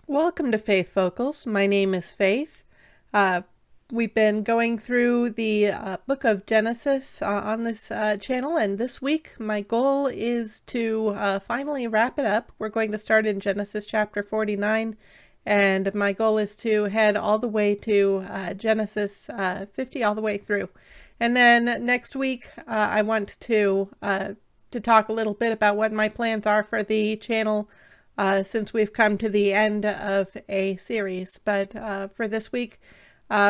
Welcome to Faith Vocals. My name is Faith. We've been going through the book of Genesis on this channel, and this week my goal is to finally wrap it up. We're going to start in Genesis chapter 49, and my goal is to head all the way to Genesis 50, all the way through. And then next week I want to talk a little bit about what my plans are for the channel since we've come to the end of a series. But for this week,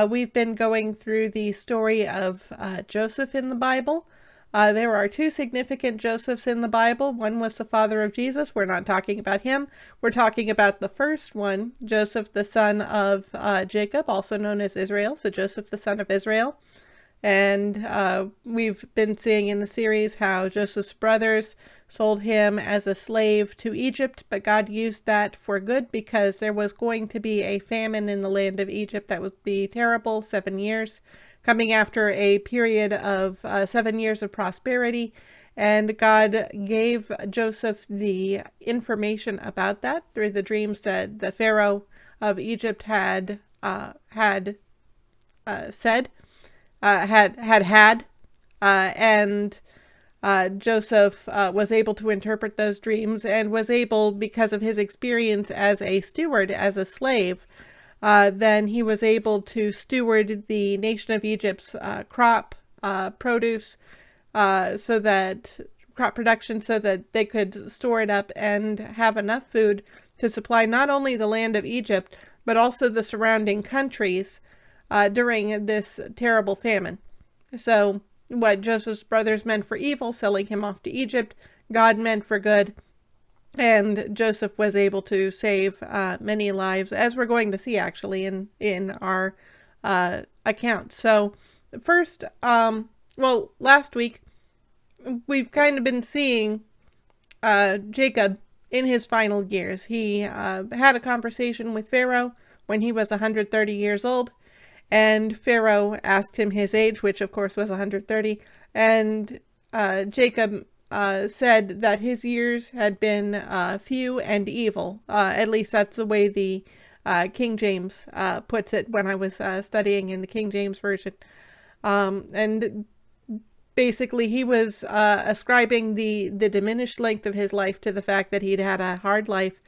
we've been going through the story of Joseph in the Bible. There are two significant Josephs in the Bible. One was the father of Jesus. We're not talking about him. We're talking about the first one, Joseph, the son of Jacob, also known as Israel. So Joseph, the son of Israel. And we've been seeing in the series how Joseph's brothers sold him as a slave to Egypt, but God used that for good because there was going to be a famine in the land of Egypt that would be terrible, 7 years, coming after a period of 7 years of prosperity. And God gave Joseph the information about that through the dreams that the Pharaoh of Egypt had said. And Joseph was able to interpret those dreams and was able, because of his experience as a steward, as a slave, then he was able to steward the nation of Egypt's crop production so that they could store it up and have enough food to supply not only the land of Egypt, but also the surrounding countries during this terrible famine. So what Joseph's brothers meant for evil, selling him off to Egypt, God meant for good, and Joseph was able to save many lives, as we're going to see actually in our account. So first, last week we've kind of been seeing Jacob in his final years. He had a conversation with Pharaoh when he was 130 years old. And Pharaoh asked him his age, which of course was 130, and Jacob said that his years had been few and evil. At least that's the way the King James puts it when I was studying in the King James Version. And basically he was ascribing the diminished length of his life to the fact that he'd had a hard life.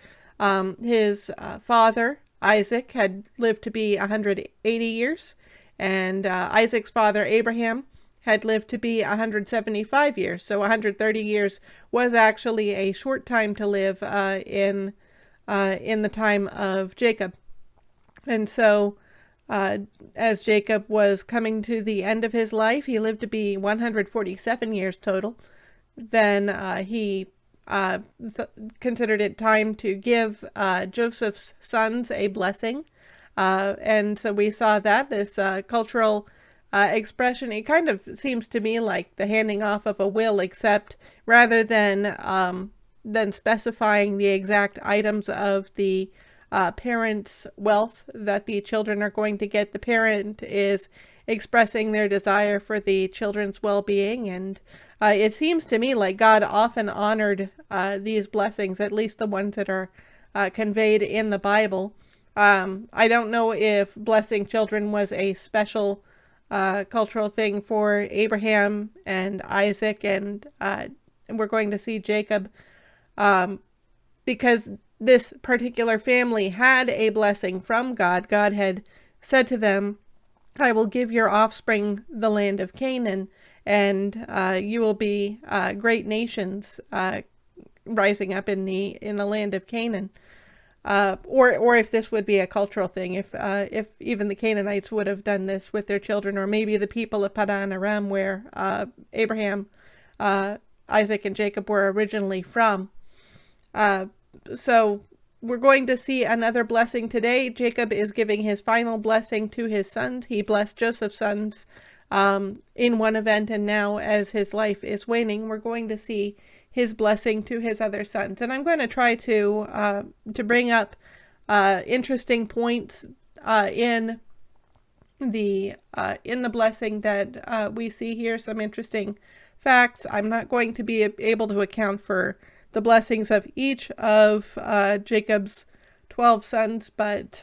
His father, Isaac, had lived to be 180 years, and Isaac's father, Abraham, had lived to be 175 years. So 130 years was actually a short time to live in the time of Jacob. And so as Jacob was coming to the end of his life, he lived to be 147 years total. Then he considered it time to give Joseph's sons a blessing. And so we saw that, this cultural expression. It kind of seems to me like the handing off of a will, except rather than specifying the exact items of the parent's wealth that the children are going to get, the parent is expressing their desire for the children's well-being. And it seems to me like God often honored these blessings, at least the ones that are conveyed in the Bible. I don't know if blessing children was a special cultural thing for Abraham and Isaac, and we're going to see Jacob, because this particular family had a blessing from God. God had said to them, "I will give your offspring the land of Canaan, and you will be great nations rising up in the land of Canaan." Or if this would be a cultural thing, if even the Canaanites would have done this with their children, or maybe the people of Padan Aram, where Abraham, Isaac, and Jacob were originally from. So we're going to see another blessing today. Jacob is giving his final blessing to his sons. He blessed Joseph's sons in one event, and now as his life is waning, we're going to see his blessing to his other sons. And I'm going to try to bring up interesting points in the blessing that we see here, some interesting facts. I'm not going to be able to account for the blessings of each of Jacob's 12 sons, but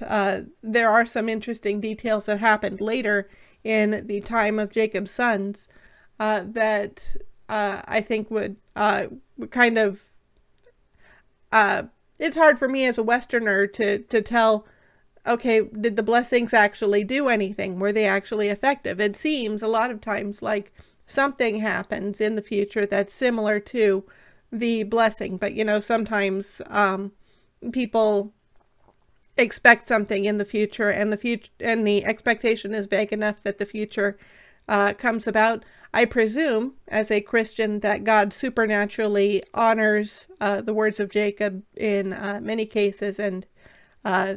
there are some interesting details that happened later in the time of Jacob's sons that I think would kind of, it's hard for me as a Westerner to tell, okay, did the blessings actually do anything? Were they actually effective? It seems a lot of times like something happens in the future that's similar to the blessing, but sometimes people expect something in the future, and the expectation is vague enough that the future comes about. I presume, as a Christian, that God supernaturally honors the words of Jacob in many cases, and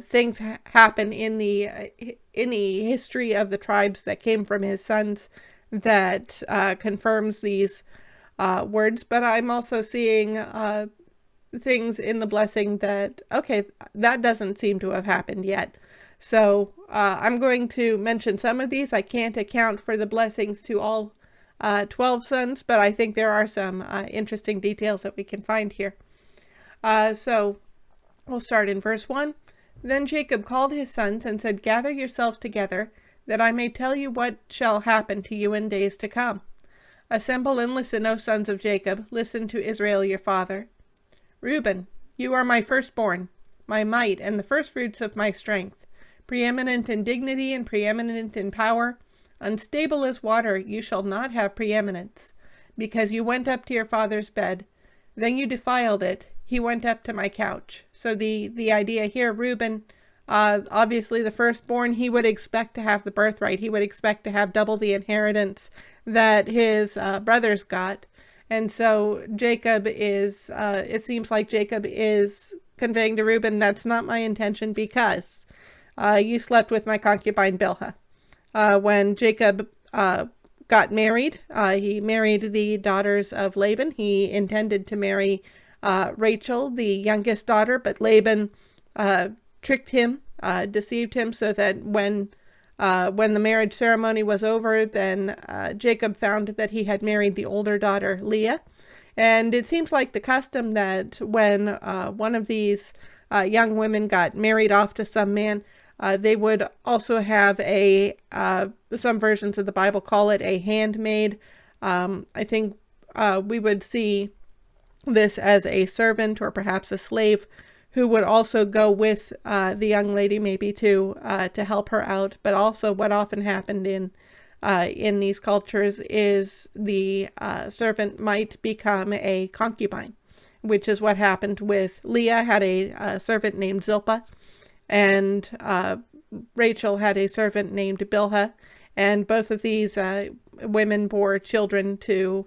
things happen in the history of the tribes that came from his sons that confirms these words. But I'm also seeing things in the blessing that, okay, that doesn't seem to have happened yet. So I'm going to mention some of these. I can't account for the blessings to all 12 sons, but I think there are some interesting details that we can find here. So we'll start in verse 1. Then Jacob called his sons and said, "Gather yourselves together, that I may tell you what shall happen to you in days to come. Assemble and listen, O sons of Jacob. Listen to Israel your father. Reuben, you are my firstborn, my might, and the firstfruits of my strength. Preeminent in dignity and preeminent in power. Unstable as water, you shall not have preeminence, because you went up to your father's bed. Then you defiled it. He went up to my couch." So the idea here, Reuben, obviously the firstborn, he would expect to have the birthright. He would expect to have double the inheritance that his brothers got. And so Jacob is, it seems like Jacob is conveying to Reuben, that's not my intention, because you slept with my concubine Bilhah. When Jacob got married, he married the daughters of Laban. He intended to marry Rachel, the youngest daughter, but Laban tricked him, deceived him, so that when the marriage ceremony was over, then Jacob found that he had married the older daughter, Leah. And it seems like the custom that when one of these young women got married off to some man, they would also have some versions of the Bible call it a handmaid. I think we would see this as a servant or perhaps a slave who would also go with the young lady, maybe to help her out. But also what often happened in these cultures is the servant might become a concubine, which is what happened with Leah. Had a servant named Zilpah, and Rachel had a servant named Bilhah, and both of these women bore children to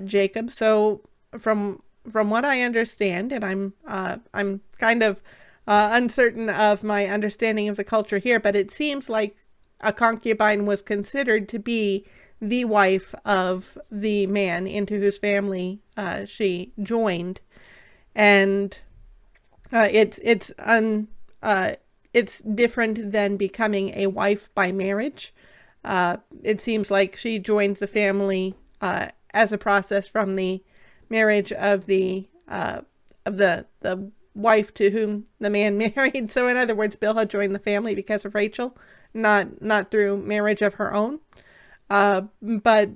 Jacob. So from what I understand, and I'm kind of uncertain of my understanding of the culture here, but it seems like a concubine was considered to be the wife of the man into whose family she joined, and it's different than becoming a wife by marriage. It seems like she joined the family as a process from the marriage of the wife to whom the man married. So in other words, Bilhah joined the family because of Rachel, not through marriage of her own. But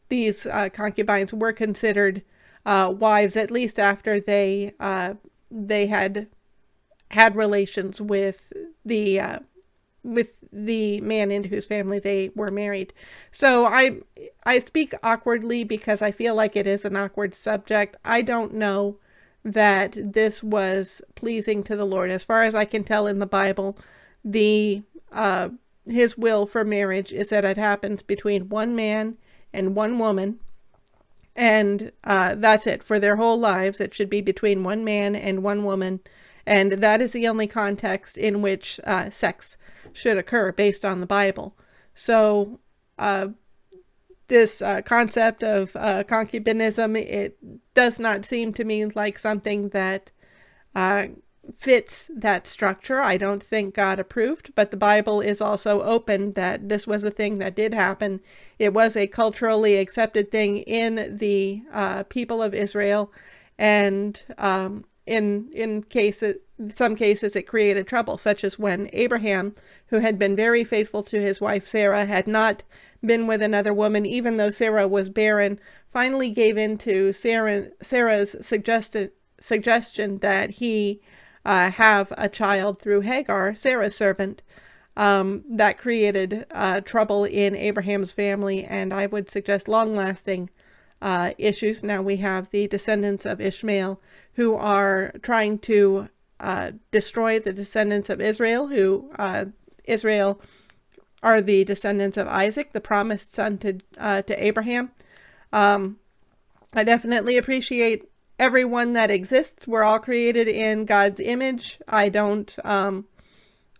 these concubines were considered wives, at least after they had relations with the man into whose family they were married. So I speak awkwardly because I feel like it is an awkward subject. I don't know that this was pleasing to the Lord. As far as I can tell in the Bible, his will for marriage is that it happens between one man and one woman, and that's it. For their whole lives, it should be between one man and one woman, and that is the only context in which sex should occur based on the Bible. So this concept of concubinism, it does not seem to me like something that fits that structure. I don't think God approved, but the Bible is also open that this was a thing that did happen. It was a culturally accepted thing in the people of Israel, and in some cases it created trouble, such as when Abraham, who had been very faithful to his wife Sarah, had not been with another woman, even though Sarah was barren, finally gave in to Sarah's suggestion that he have a child through Hagar, Sarah's servant. That created trouble in Abraham's family, and I would suggest long-lasting issues. Now we have the descendants of Ishmael who are trying to destroy the descendants of Israel, who Israel are the descendants of Isaac, the promised son to Abraham. I definitely appreciate everyone that exists. We're all created in God's image. I don't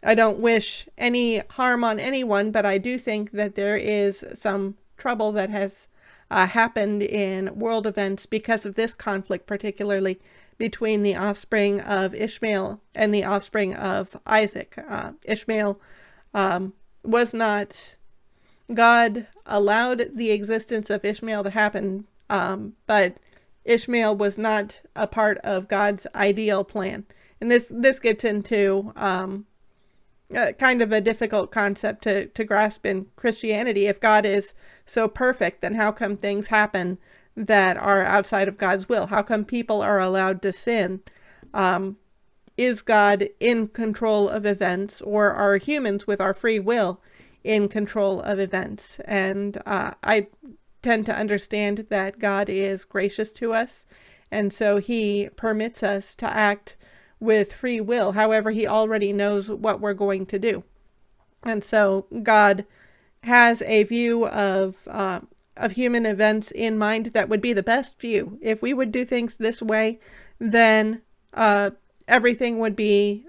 wish any harm on anyone, but I do think that there is some trouble that has happened in world events because of this conflict, particularly between the offspring of Ishmael and the offspring of Isaac. Ishmael was not, God allowed the existence of Ishmael to happen, but Ishmael was not a part of God's ideal plan. And this gets into kind of a difficult concept to grasp in Christianity. If God is so perfect, then how come things happen that are outside of God's will? How come people are allowed to sin? Is God in control of events, or are humans with our free will in control of events? And I tend to understand that God is gracious to us, and so he permits us to act with free will. However, he already knows what we're going to do. And so God has a view of human events in mind that would be the best view. If we would do things this way, then everything would be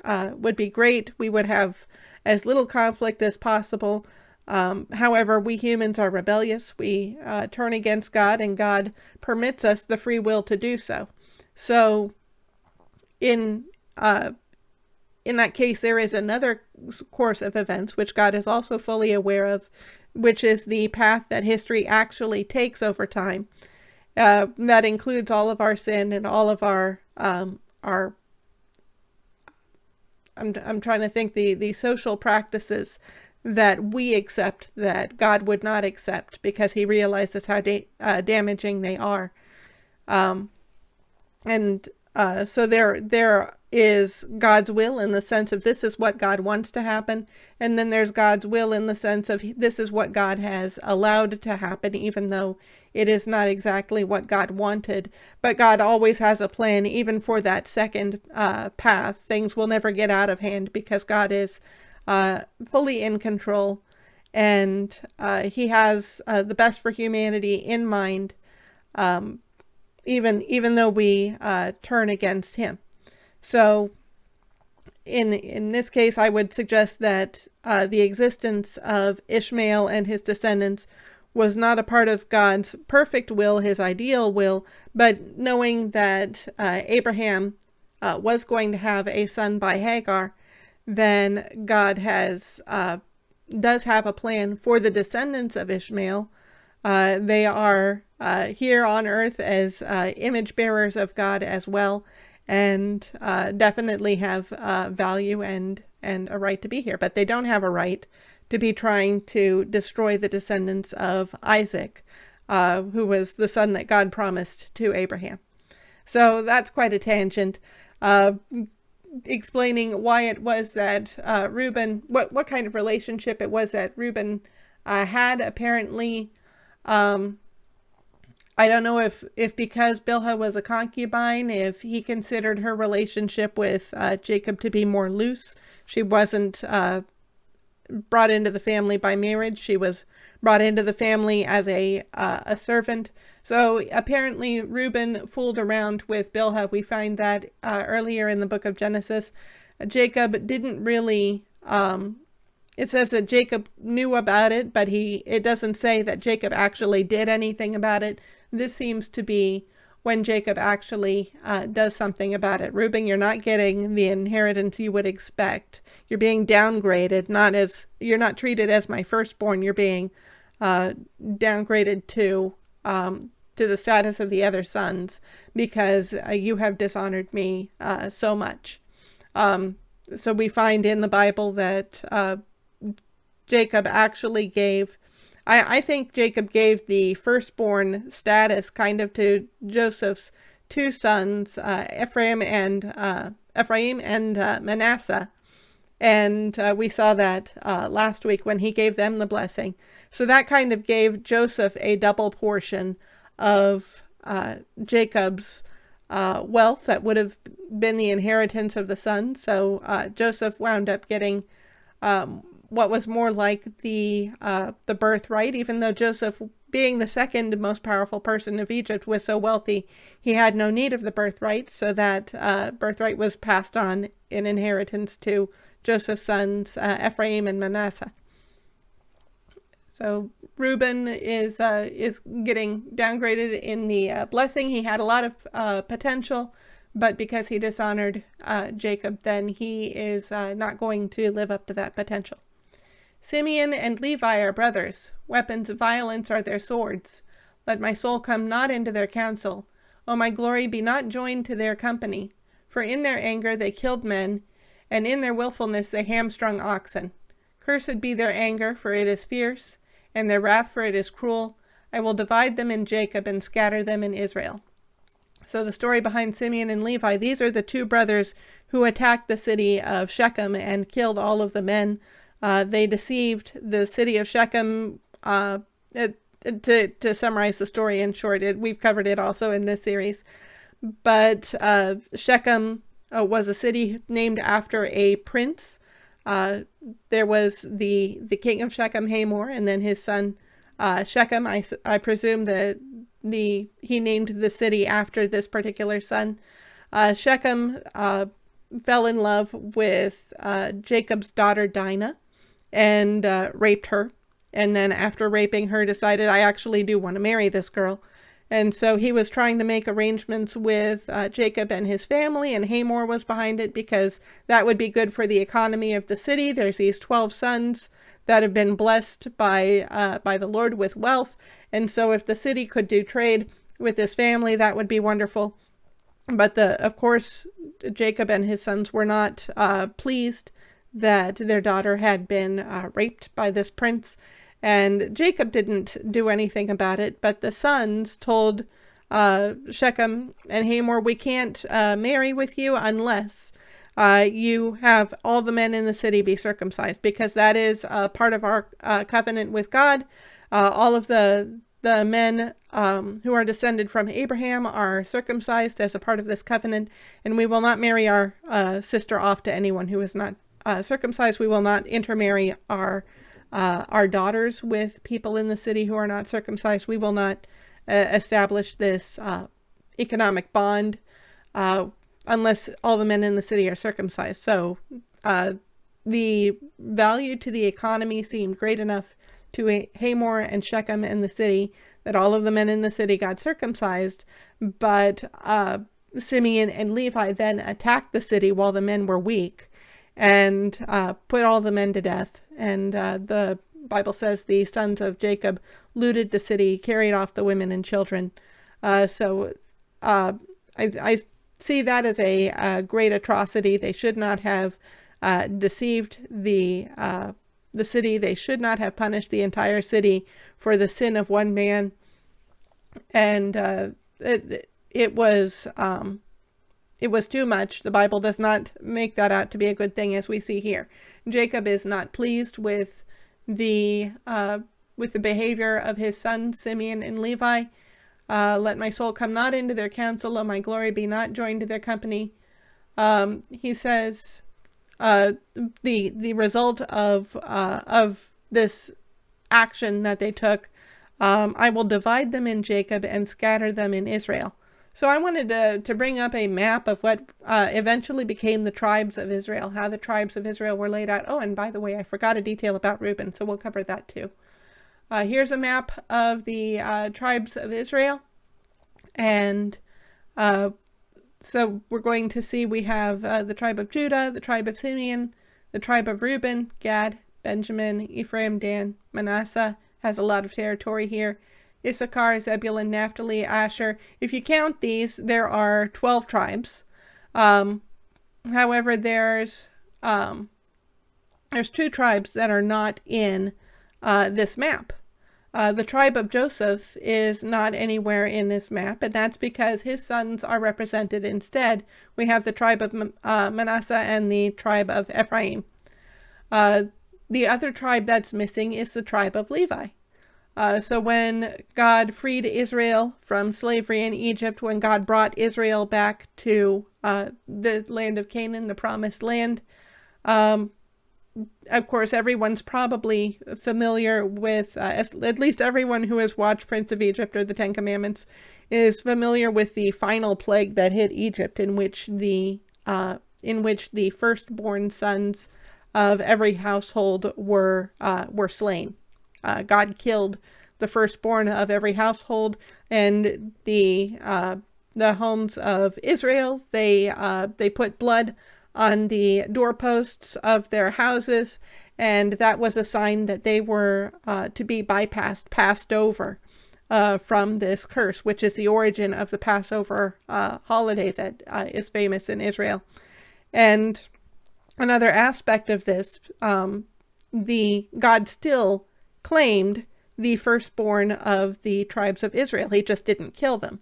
great. We would have as little conflict as possible. However, we humans are rebellious. We turn against God, and God permits us the free will to do so. So in that case, there is another course of events which God is also fully aware of, which is the path that history actually takes over time. That includes all of our sin and all of our I'm trying to think the social practices that we accept that God would not accept because he realizes how damaging they are. So there is God's will in the sense of this is what God wants to happen, and then there's God's will in the sense of this is what God has allowed to happen, even though it is not exactly what God wanted. But God always has a plan, even for that second path. Things will never get out of hand because God is fully in control, and he has the best for humanity in mind, even though we turn against him. So in this case, I would suggest that the existence of Ishmael and his descendants was not a part of God's perfect will, his ideal will, but knowing that Abraham was going to have a son by Hagar, then God does have a plan for the descendants of Ishmael. They are here on earth as image bearers of God as well, and definitely have value and a right to be here. But they don't have a right to be trying to destroy the descendants of Isaac, who was the son that God promised to Abraham. So that's quite a tangent, explaining why it was that Reuben, what kind of relationship it was that Reuben had. Apparently, I don't know if because Bilhah was a concubine, if he considered her relationship with Jacob to be more loose. She wasn't brought into the family by marriage. She was brought into the family as a servant. So apparently Reuben fooled around with Bilhah. We find that earlier in the book of Genesis. Jacob didn't really, it says that Jacob knew about it, but it doesn't say that Jacob actually did anything about it. This seems to be when Jacob actually does something about it. Reuben, you're not getting the inheritance you would expect. You're being downgraded, you're not treated as my firstborn. You're being downgraded to to the status of the other sons, because you have dishonored me so much. So we find in the Bible that Jacob actually gave, I think Jacob gave the firstborn status kind of to Joseph's two sons, Ephraim and Manasseh. And we saw that last week when he gave them the blessing. So that kind of gave Joseph a double portion of Jacob's wealth that would have been the inheritance of the son. So Joseph wound up getting what was more like the birthright, even though Joseph, being the second most powerful person of Egypt, was so wealthy, he had no need of the birthright. So that birthright was passed on in inheritance to Joseph's sons, Ephraim and Manasseh. So Reuben is getting downgraded in the blessing. He had a lot of potential, but because he dishonored Jacob, then he is not going to live up to that potential. Simeon and Levi are brothers. Weapons of violence are their swords. Let my soul come not into their counsel. O my glory, be not joined to their company. For in their anger they killed men, and in their willfulness they hamstrung oxen. Cursed be their anger, for it is fierce, and their wrath, for it is cruel. I will divide them in Jacob and scatter them in Israel. So the story behind Simeon and Levi, these are the two brothers who attacked the city of Shechem and killed all of the men. They deceived the city of Shechem. To summarize the story in short, we've covered it also in this series. But Shechem was a city named after a prince. There was the king of Shechem, Hamor, and then his son Shechem. I presume that he named the city after this particular son. Shechem fell in love with Jacob's daughter Dinah and raped her. And then after raping her, decided, I actually do want to marry this girl. And so he was trying to make arrangements with Jacob and his family, and Hamor was behind it because that would be good for the economy of the city. There's these 12 sons that have been blessed by the Lord with wealth. And so if the city could do trade with this family, that would be wonderful. But of course, Jacob and his sons were not pleased that their daughter had been raped by this prince. And Jacob didn't do anything about it, but the sons told Shechem and Hamor, we can't marry with you unless you have all the men in the city be circumcised, because that is part of our covenant with God. All of the men who are descended from Abraham are circumcised as a part of this covenant, and we will not marry our sister off to anyone who is not circumcised. We will not intermarry our daughters with people in the city who are not circumcised. We will not establish this economic bond unless all the men in the city are circumcised. So the value to the economy seemed great enough to Hamor and Shechem and the city that all of the men in the city got circumcised. But Simeon and Levi then attacked the city while the men were weak and put all the men to death. And the Bible says the sons of Jacob looted the city, carried off the women and children. So I see that as a great atrocity. They should not have deceived the city. They should not have punished the entire city for the sin of one man. And it was too much. The Bible does not make that out to be a good thing, as we see here. Jacob is not pleased with the behavior of his sons Simeon and Levi. Let my soul come not into their counsel, O my glory be not joined to their company. He says the result of this action that they took, I will divide them in Jacob and scatter them in Israel. So I wanted to bring up a map of what eventually became the tribes of Israel, how the tribes of Israel were laid out. Oh, and by the way, I forgot a detail about Reuben, so we'll cover that too. Here's a map of the tribes of Israel. And so we're going to see we have the tribe of Judah, the tribe of Simeon, the tribe of Reuben, Gad, Benjamin, Ephraim, Dan, Manasseh has a lot of territory here. Issachar, Zebulun, Naphtali, Asher. If you count these, there are 12 tribes. However, there's 2 tribes that are not in this map. The tribe of Joseph is not anywhere in this map, and that's because his sons are represented instead. We have the tribe of Manasseh and the tribe of Ephraim. The other tribe that's missing is the tribe of Levi. So when God freed Israel from slavery in Egypt, when God brought Israel back to the land of Canaan, the promised land, of course, everyone's probably familiar with, at least everyone who has watched Prince of Egypt or the Ten Commandments is familiar with the final plague that hit Egypt, in which the firstborn sons of every household were slain. God killed the firstborn of every household, and the homes of Israel, they put blood on the doorposts of their houses, and that was a sign that they were to be passed over from this curse, which is the origin of the Passover holiday that is famous in Israel. And another aspect of this, God still claimed the firstborn of the tribes of Israel. He just didn't kill them.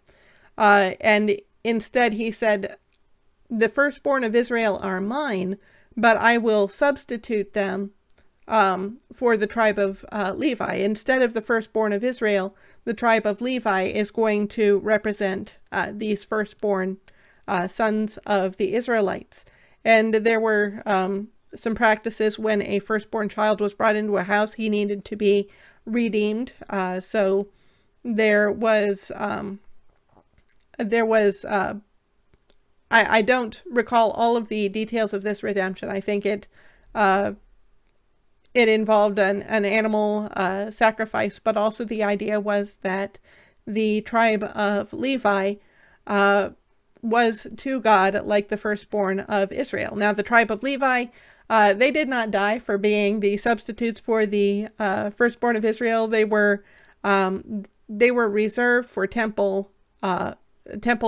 And instead he said, the firstborn of Israel are mine, but I will substitute them for the tribe of Levi. Instead of the firstborn of Israel, the tribe of Levi is going to represent these firstborn sons of the Israelites. And there were some practices when a firstborn child was brought into a house, he needed to be redeemed. So there was I don't recall all of the details of this redemption. I think it involved an animal sacrifice, but also the idea was that the tribe of Levi was to God like the firstborn of Israel. Now, the tribe of Levi, they did not die for being the substitutes for the firstborn of Israel. They were reserved for temple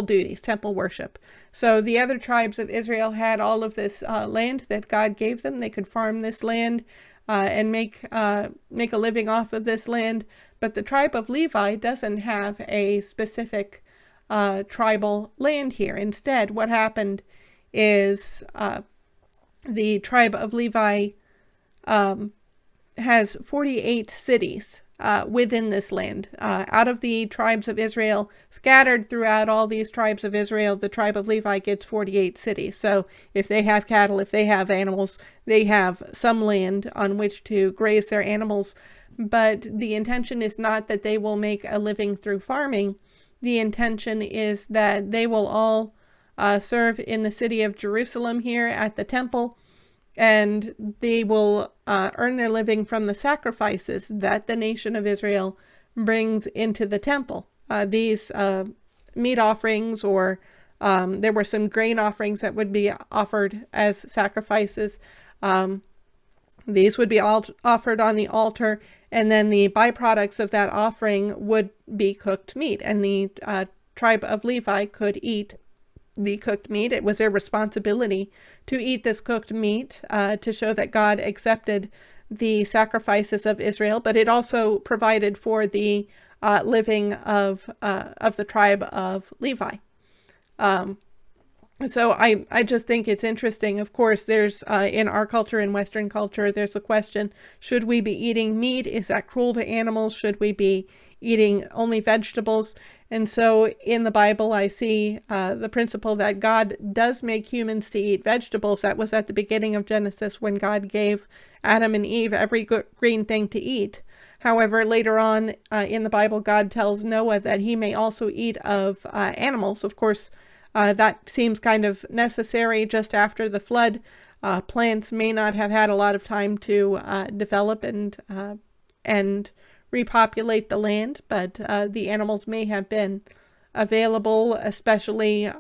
duties, temple worship. So the other tribes of Israel had all of this land that God gave them. They could farm this land and make a living off of this land. But the tribe of Levi doesn't have a specific tribal land here. Instead, what happened is the tribe of Levi has 48 cities within this land. Out of the tribes of Israel, scattered throughout all these tribes of Israel, the tribe of Levi gets 48 cities. So if they have cattle, if they have animals, they have some land on which to graze their animals. But the intention is not that they will make a living through farming. The intention is that they will all serve in the city of Jerusalem here at the temple, and they will earn their living from the sacrifices that the nation of Israel brings into the temple. These meat offerings, or there were some grain offerings that would be offered as sacrifices. These would be all offered on the altar, and then the byproducts of that offering would be cooked meat, and the tribe of Levi could eat the cooked meat. It was their responsibility to eat this cooked meat to show that God accepted the sacrifices of Israel, but it also provided for the living of the tribe of Levi. So I just think it's interesting. Of course, there's in our culture, in Western culture, there's a question: should we be eating meat? Is that cruel to animals? Should we be eating only vegetables? And so in the Bible, I see the principle that God does make humans to eat vegetables. That was at the beginning of Genesis, when God gave Adam and Eve every green thing to eat. However, later on in the Bible, God tells Noah that he may also eat of animals. Of course, that seems kind of necessary just after the flood. Plants may not have had a lot of time to develop and repopulate the land, but the animals may have been available, especially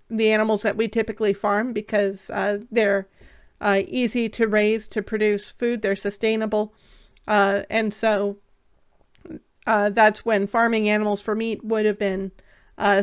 the animals that we typically farm, because they're easy to raise to produce food. They're sustainable. And so That's when farming animals for meat would have been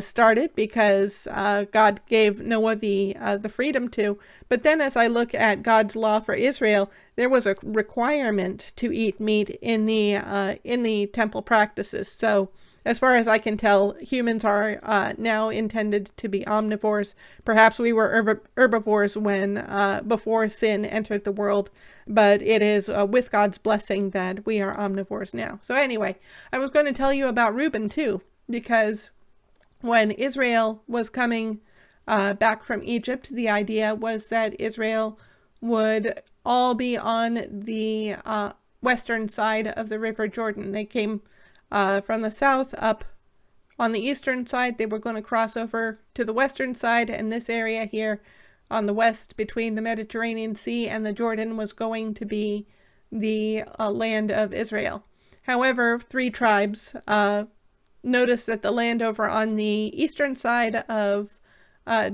started, because God gave Noah the freedom to. But then, as I look at God's law for Israel, there was a requirement to eat meat in the temple practices. So, as far as I can tell, humans are now intended to be omnivores. Perhaps we were herbivores when before sin entered the world, but it is with God's blessing that we are omnivores now. So anyway, I was going to tell you about Reuben too, because when Israel was coming back from Egypt, the idea was that Israel would all be on the western side of the River Jordan. They came from the south up on the eastern side. They were going to cross over to the western side, and this area here on the west between the Mediterranean Sea and the Jordan was going to be the land of Israel. However, 3 tribes noticed that the land over on the eastern side of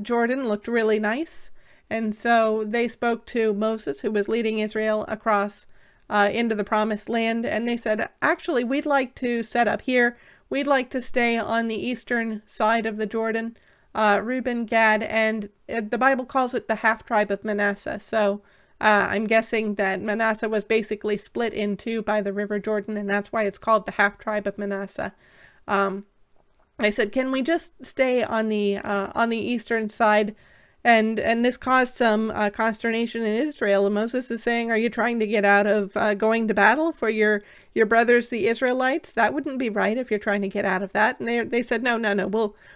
Jordan looked really nice, and so they spoke to Moses, who was leading Israel across into the promised land, and they said, actually, we'd like to set up here. We'd like to stay on the eastern side of the Jordan. Reuben, Gad, and the Bible calls it the half-tribe of Manasseh. So I'm guessing that Manasseh was basically split in 2 by the River Jordan, and that's why it's called the half-tribe of Manasseh. I said, can we just stay on the eastern side? And this caused some consternation in Israel. And Moses is saying, are you trying to get out of going to battle for your brothers, the Israelites? That wouldn't be right if you're trying to get out of that. And they said, no,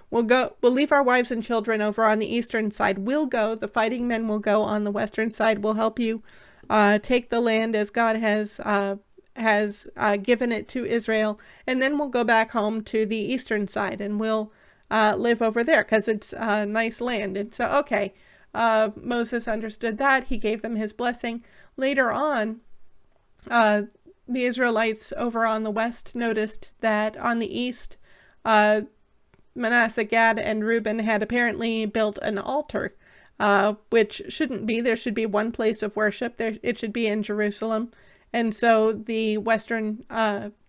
we'll leave our wives and children over on the eastern side. We'll go. The fighting men will go on the western side. We'll help you take the land as God has given it to Israel. And then we'll go back home to the eastern side, and we'll live over there because it's a nice land. And so, okay, Moses understood that. He gave them his blessing. Later on, the Israelites over on the west noticed that on the east, Manasseh, Gad, and Reuben had apparently built an altar, which shouldn't be. There should be one place of worship. It should be in Jerusalem. And so the western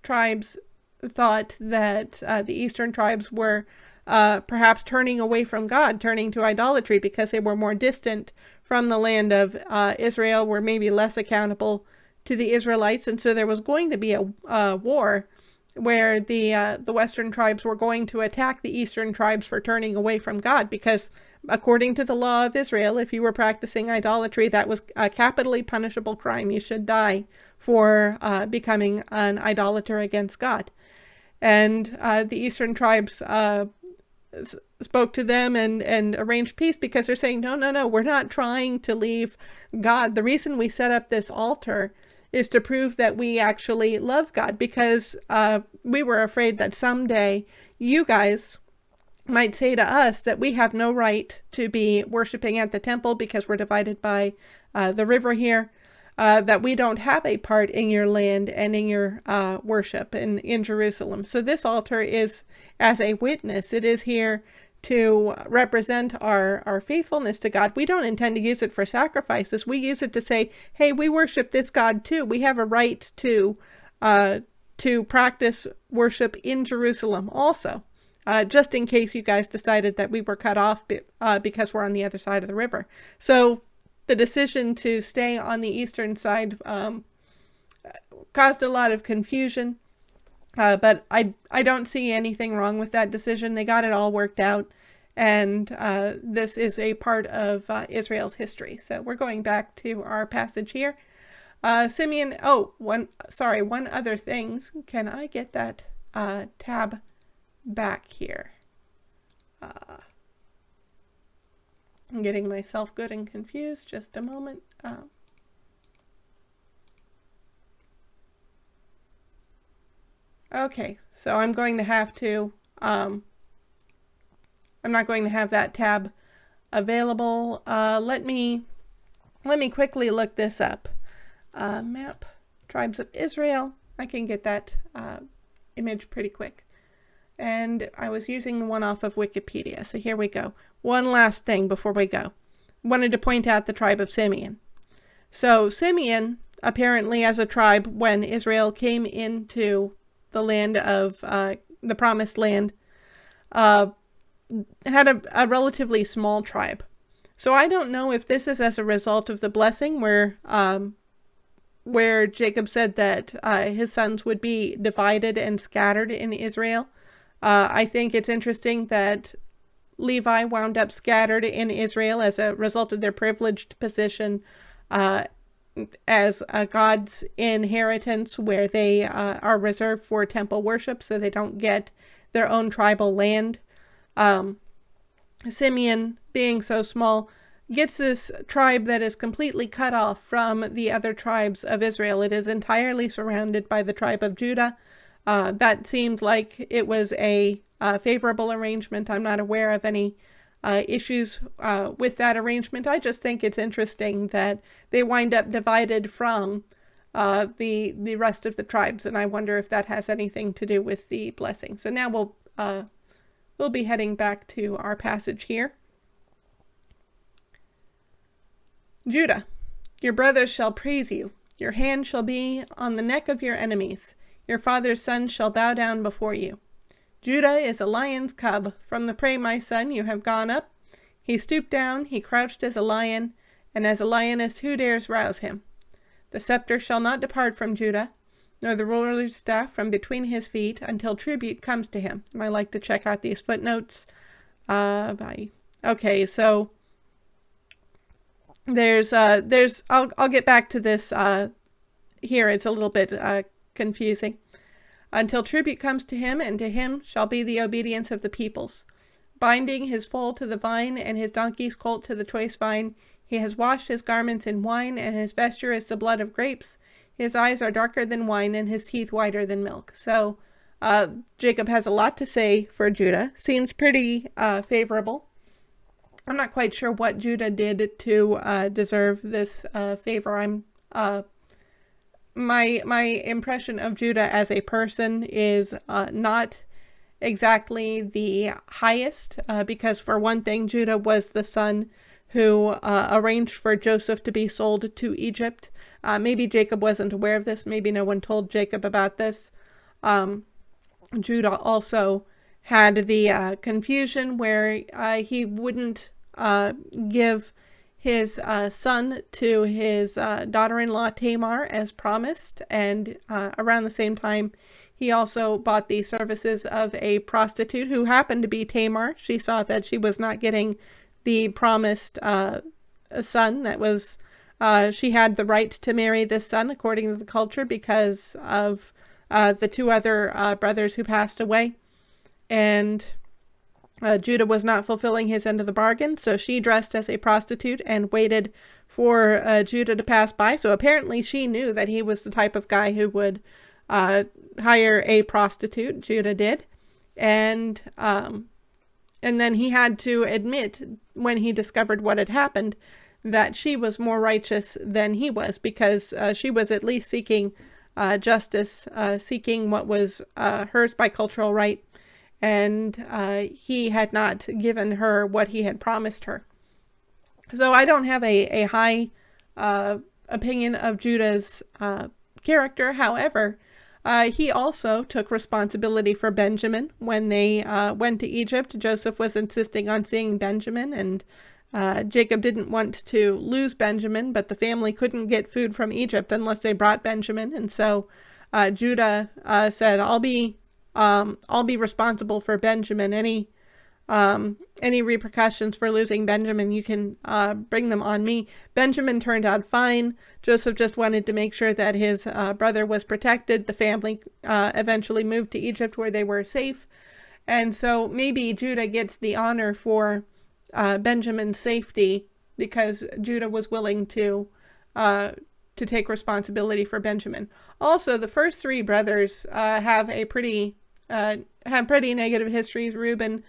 tribes thought that the eastern tribes were perhaps turning away from God, turning to idolatry, because they were more distant from the land of Israel, were maybe less accountable to the Israelites. And so there was going to be a war where the western tribes were going to attack the eastern tribes for turning away from God, because according to the law of Israel, if you were practicing idolatry, that was a capitally punishable crime. You should die for becoming an idolater against God. And the eastern tribes spoke to them and arranged peace, because they're saying, no, we're not trying to leave God. The reason we set up this altar is to prove that we actually love God, because we were afraid that someday you guys might say to us that we have no right to be worshiping at the temple because we're divided by the river here, that we don't have a part in your land and in your worship in Jerusalem. So this altar is as a witness. It is here to represent our faithfulness to God. We don't intend to use it for sacrifices. We use it to say, hey, we worship this God too. We have a right to practice worship in Jerusalem also, just in case you guys decided that we were cut off because we're on the other side of the river. So the decision to stay on the eastern side caused a lot of confusion. But I don't see anything wrong with that decision. They got it all worked out, and this is a part of Israel's history. So we're going back to our passage here. Simeon, one other thing. Can I get that tab back here? I'm getting myself good and confused. Just a moment. Okay, so I'm going to have to, I'm not going to have that tab available. Let me quickly look this up. Map, tribes of Israel. I can get that image pretty quick. And I was using the one off of Wikipedia, so here we go. One last thing before we go. Wanted to point out the tribe of Simeon. So Simeon, apparently as a tribe, when Israel came into the land of the promised land, had a relatively small tribe. So I don't know if this is as a result of the blessing where Jacob said that his sons would be divided and scattered in Israel. I think it's interesting that Levi wound up scattered in Israel as a result of their privileged position as God's inheritance, where they are reserved for temple worship, so they don't get their own tribal land. Simeon, being so small, gets this tribe that is completely cut off from the other tribes of Israel. It is entirely surrounded by the tribe of Judah. That seems like it was a favorable arrangement. I'm not aware of any issues with that arrangement. I just think it's interesting that they wind up divided from the rest of the tribes, and I wonder if that has anything to do with the blessing. So now we'll be heading back to our passage here. Judah, your brothers shall praise you. Your hand shall be on the neck of your enemies. Your father's sons shall bow down before you. Judah is a lion's cub. From the prey, my son, you have gone up. He stooped down, he crouched as a lion, and as a lioness who dares rouse him? The scepter shall not depart from Judah, nor the ruler's staff from between his feet, until tribute comes to him. And I like to check out these footnotes. Okay, so I'll get back to this here. It's a little bit confusing. Until tribute comes to him, and to him shall be the obedience of the peoples. Binding his foal to the vine, and his donkey's colt to the choice vine, he has washed his garments in wine, and his vesture is the blood of grapes. His eyes are darker than wine, and his teeth whiter than milk. So Jacob has a lot to say for Judah. Seems pretty favorable. I'm not quite sure what Judah did to deserve this favor. My impression of Judah as a person is not exactly the highest, because for one thing, Judah was the son who arranged for Joseph to be sold to Egypt. Maybe Jacob wasn't aware of this. Maybe no one told Jacob about this. Judah also had the confusion where he wouldn't give his son to his daughter-in-law Tamar as promised, and around the same time he also bought the services of a prostitute who happened to be Tamar. She saw that she was not getting the promised son. That was she had the right to marry this son according to the culture because of the two other brothers who passed away, and Judah was not fulfilling his end of the bargain, so she dressed as a prostitute and waited for Judah to pass by. So apparently she knew that he was the type of guy who would hire a prostitute. Judah did, and then he had to admit, when he discovered what had happened, that she was more righteous than he was, because she was at least seeking justice, seeking what was hers by cultural right. And he had not given her what he had promised her. So I don't have a high opinion of Judah's character. However, he also took responsibility for Benjamin. When they went to Egypt, Joseph was insisting on seeing Benjamin, and Jacob didn't want to lose Benjamin, but the family couldn't get food from Egypt unless they brought Benjamin. And so Judah said, I'll be responsible for Benjamin. Any repercussions for losing Benjamin, you can bring them on me. Benjamin turned out fine. Joseph just wanted to make sure that his brother was protected. The family eventually moved to Egypt, where they were safe. And so maybe Judah gets the honor for Benjamin's safety because Judah was willing to take responsibility for Benjamin. Also, the first three brothers have pretty negative histories. Reuben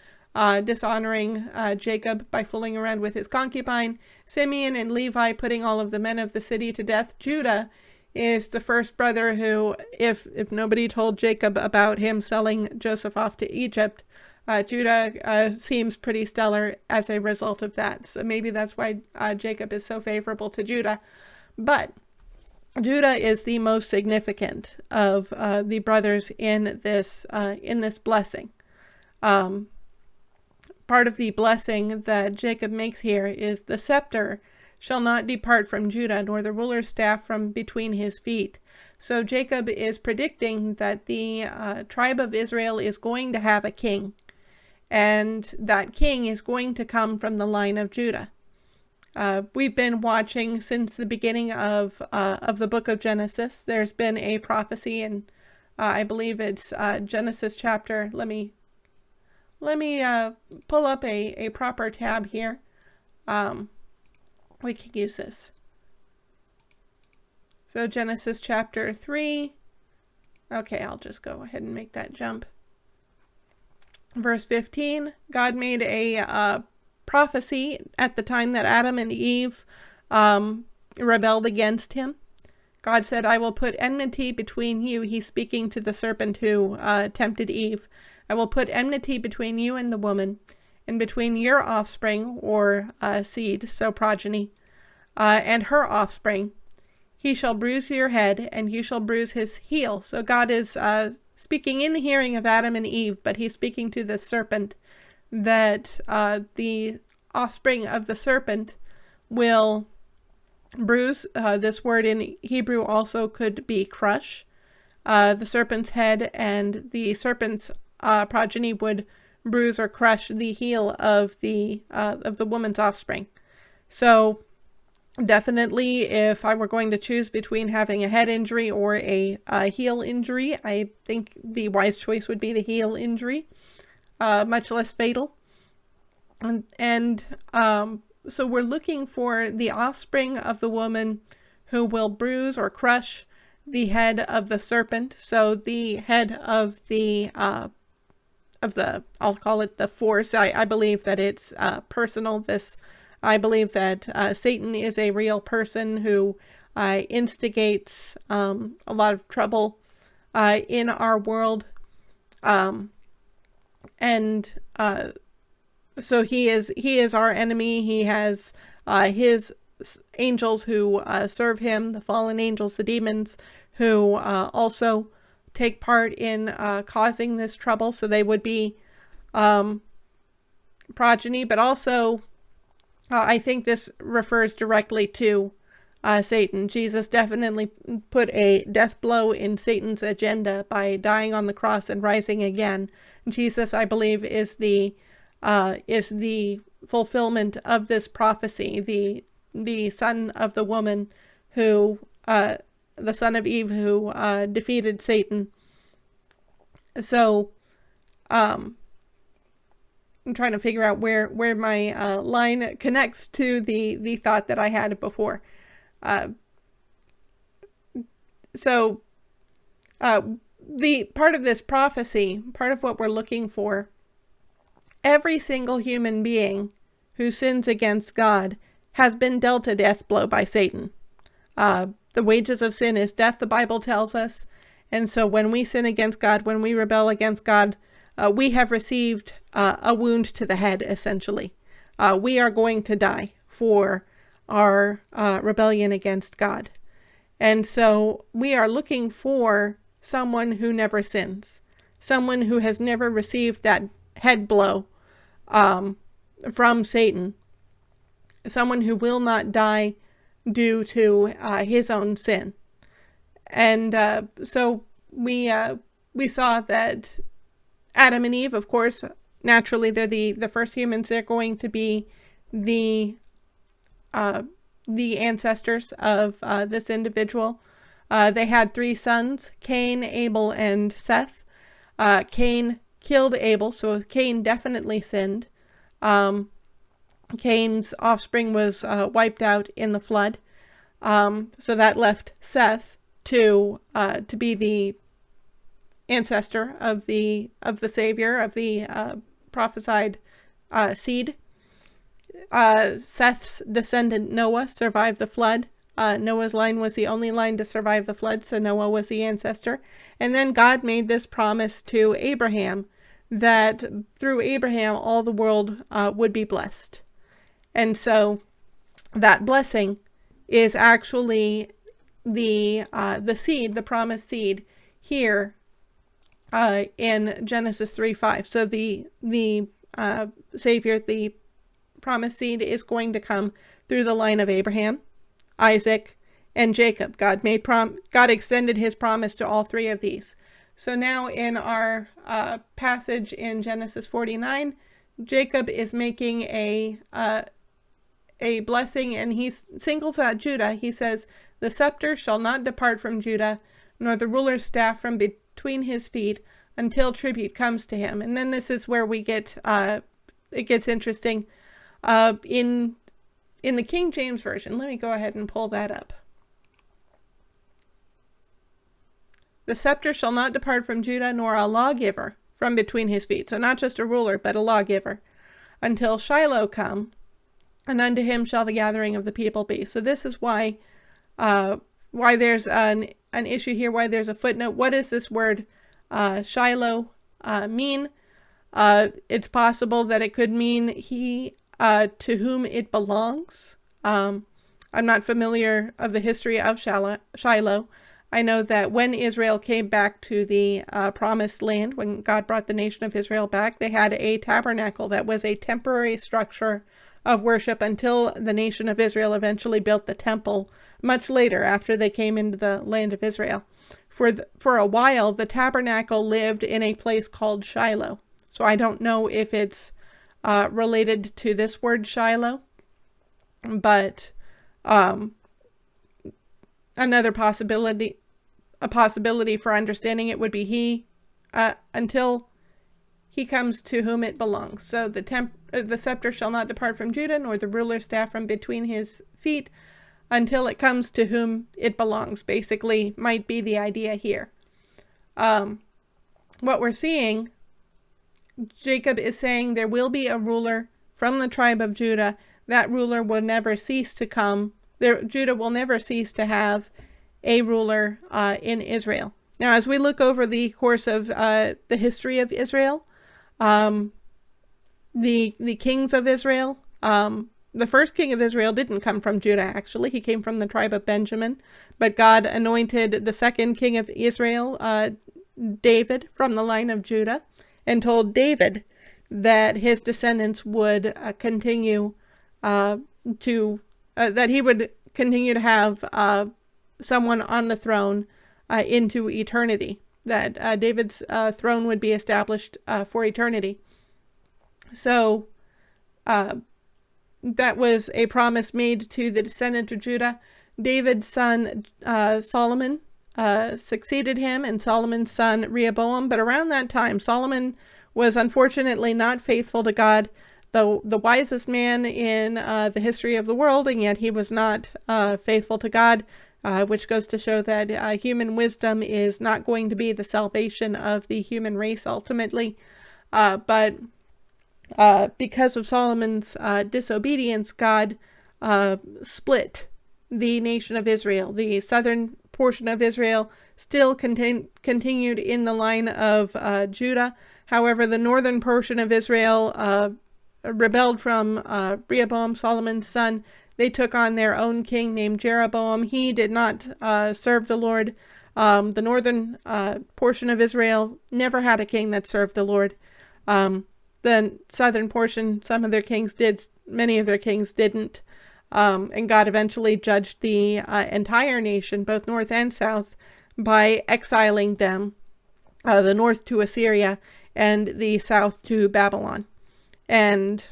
dishonoring Jacob by fooling around with his concubine. Simeon and Levi putting all of the men of the city to death. Judah is the first brother who, if nobody told Jacob about him selling Joseph off to Egypt, Judah seems pretty stellar as a result of that. So maybe that's why Jacob is so favorable to Judah. But Judah is the most significant of the brothers in this blessing. Part of the blessing that Jacob makes here is the scepter shall not depart from Judah, nor the ruler's staff from between his feet. So Jacob is predicting that the tribe of Israel is going to have a king, and that king is going to come from the line of Judah. We've been watching since the beginning of the book of Genesis. There's been a prophecy, and I believe it's Genesis chapter. Let me pull up a proper tab here. We can use this. So Genesis chapter 3. Okay, I'll just go ahead and make that jump. Verse 15, God made a prophecy at the time that Adam and Eve rebelled against him. God said, I will put enmity between you. He's speaking to the serpent who tempted Eve. I will put enmity between you and the woman, and between your offspring, or seed, so progeny, and her offspring. He shall bruise your head, and you shall bruise his heel. So God is speaking in the hearing of Adam and Eve, but he's speaking to the serpent, that the offspring of the serpent will bruise. This word in Hebrew also could be crush. The serpent's head, and the serpent's progeny would bruise or crush the heel of the woman's offspring. So definitely, if I were going to choose between having a head injury or a heel injury, I think the wise choice would be the heel injury, much less fatal. And so we're looking for the offspring of the woman who will bruise or crush the head of the serpent. So the head of the I'll call it the force. I believe that it's personal. I believe that Satan is a real person who instigates a lot of trouble in our world. So he is our enemy. He has his angels who serve him, the fallen angels, the demons, who also take part in causing this trouble. So they would be progeny, but also I think this refers directly to Satan. Jesus definitely put a death blow in Satan's agenda by dying on the cross and rising again. Jesus, I believe, is the fulfillment of this prophecy, the son of the woman who, the son of Eve who defeated Satan. So, I'm trying to figure out where my line connects to the thought that I had before. The part of this prophecy, part of what we're looking for, every single human being who sins against God has been dealt a death blow by Satan. The wages of sin is death, the Bible tells us. And so when we sin against God, when we rebel against God, we have received a wound to the head, essentially. We are going to die for our rebellion against God. And so we are looking for someone who never sins, someone who has never received that head blow from Satan, someone who will not die due to his own sin. And so we saw that Adam and Eve, of course, naturally they're the first humans. They're going to be the ancestors of this individual. They had 3 sons, Cain, Abel, and Seth. Cain killed Abel, so Cain definitely sinned. Cain's offspring was wiped out in the flood. So that left Seth to be the ancestor of the Savior, of the prophesied seed. Seth's descendant Noah survived the flood. Noah's line was the only line to survive the flood, so Noah was the ancestor. And then God made this promise to Abraham that through Abraham all the world would be blessed. And so that blessing is actually the seed, the promised seed, here in Genesis 3:5. So the Savior, the promised seed, is going to come through the line of Abraham, Isaac, and Jacob. God extended his promise to all three of these. So now in our passage in Genesis 49, Jacob is making a blessing, and he singles out Judah. He says, "The scepter shall not depart from Judah, nor the ruler's staff from between his feet, until tribute comes to him." And then this is where we get it gets interesting. In the King James Version, let me go ahead and pull that up. "The scepter shall not depart from Judah, nor a lawgiver from between his feet." So not just a ruler, but a lawgiver. "Until Shiloh come, and unto him shall the gathering of the people be." So this is why there's an issue here, why there's a footnote. What does this word Shiloh mean? It's possible that it could mean he to whom it belongs. I'm not familiar of the history of Shiloh. I know that when Israel came back to the promised land, when God brought the nation of Israel back, they had a tabernacle that was a temporary structure of worship until the nation of Israel eventually built the temple much later, after they came into the land of Israel. For a while, the tabernacle lived in a place called Shiloh. So I don't know if it's related to this word Shiloh, but another possibility for understanding it would be he until he comes to whom it belongs. So the scepter shall not depart from Judah, nor the ruler's staff from between his feet, until it comes to whom it belongs, basically might be the idea here. What we're seeing, Jacob is saying there will be a ruler from the tribe of Judah. That ruler will never cease to come. Judah will never cease to have a ruler in Israel. Now, as we look over the course of the history of Israel, the kings of Israel, the first king of Israel didn't come from Judah, actually. He came from the tribe of Benjamin. But God anointed the second king of Israel, David, from the line of Judah, and told David that his descendants would continue that he would continue to have someone on the throne into eternity, that David's throne would be established for eternity. So that was a promise made to the descendant of Judah. David's son Solomon succeeded him, and Solomon's son Rehoboam. But around that time, Solomon was unfortunately not faithful to God, the wisest man in the history of the world, and yet he was not faithful to God, which goes to show that human wisdom is not going to be the salvation of the human race ultimately. But because of Solomon's disobedience, God split the nation of Israel. The southern portion of Israel still continued in the line of Judah. However, the northern portion of Israel rebelled from Rehoboam, Solomon's son. They took on their own king named Jeroboam. He did not serve the Lord. The northern portion of Israel never had a king that served the Lord. The southern portion, some of their kings did, many of their kings didn't. And God eventually judged the entire nation, both north and south, by exiling them, the north to Assyria and the south to Babylon. And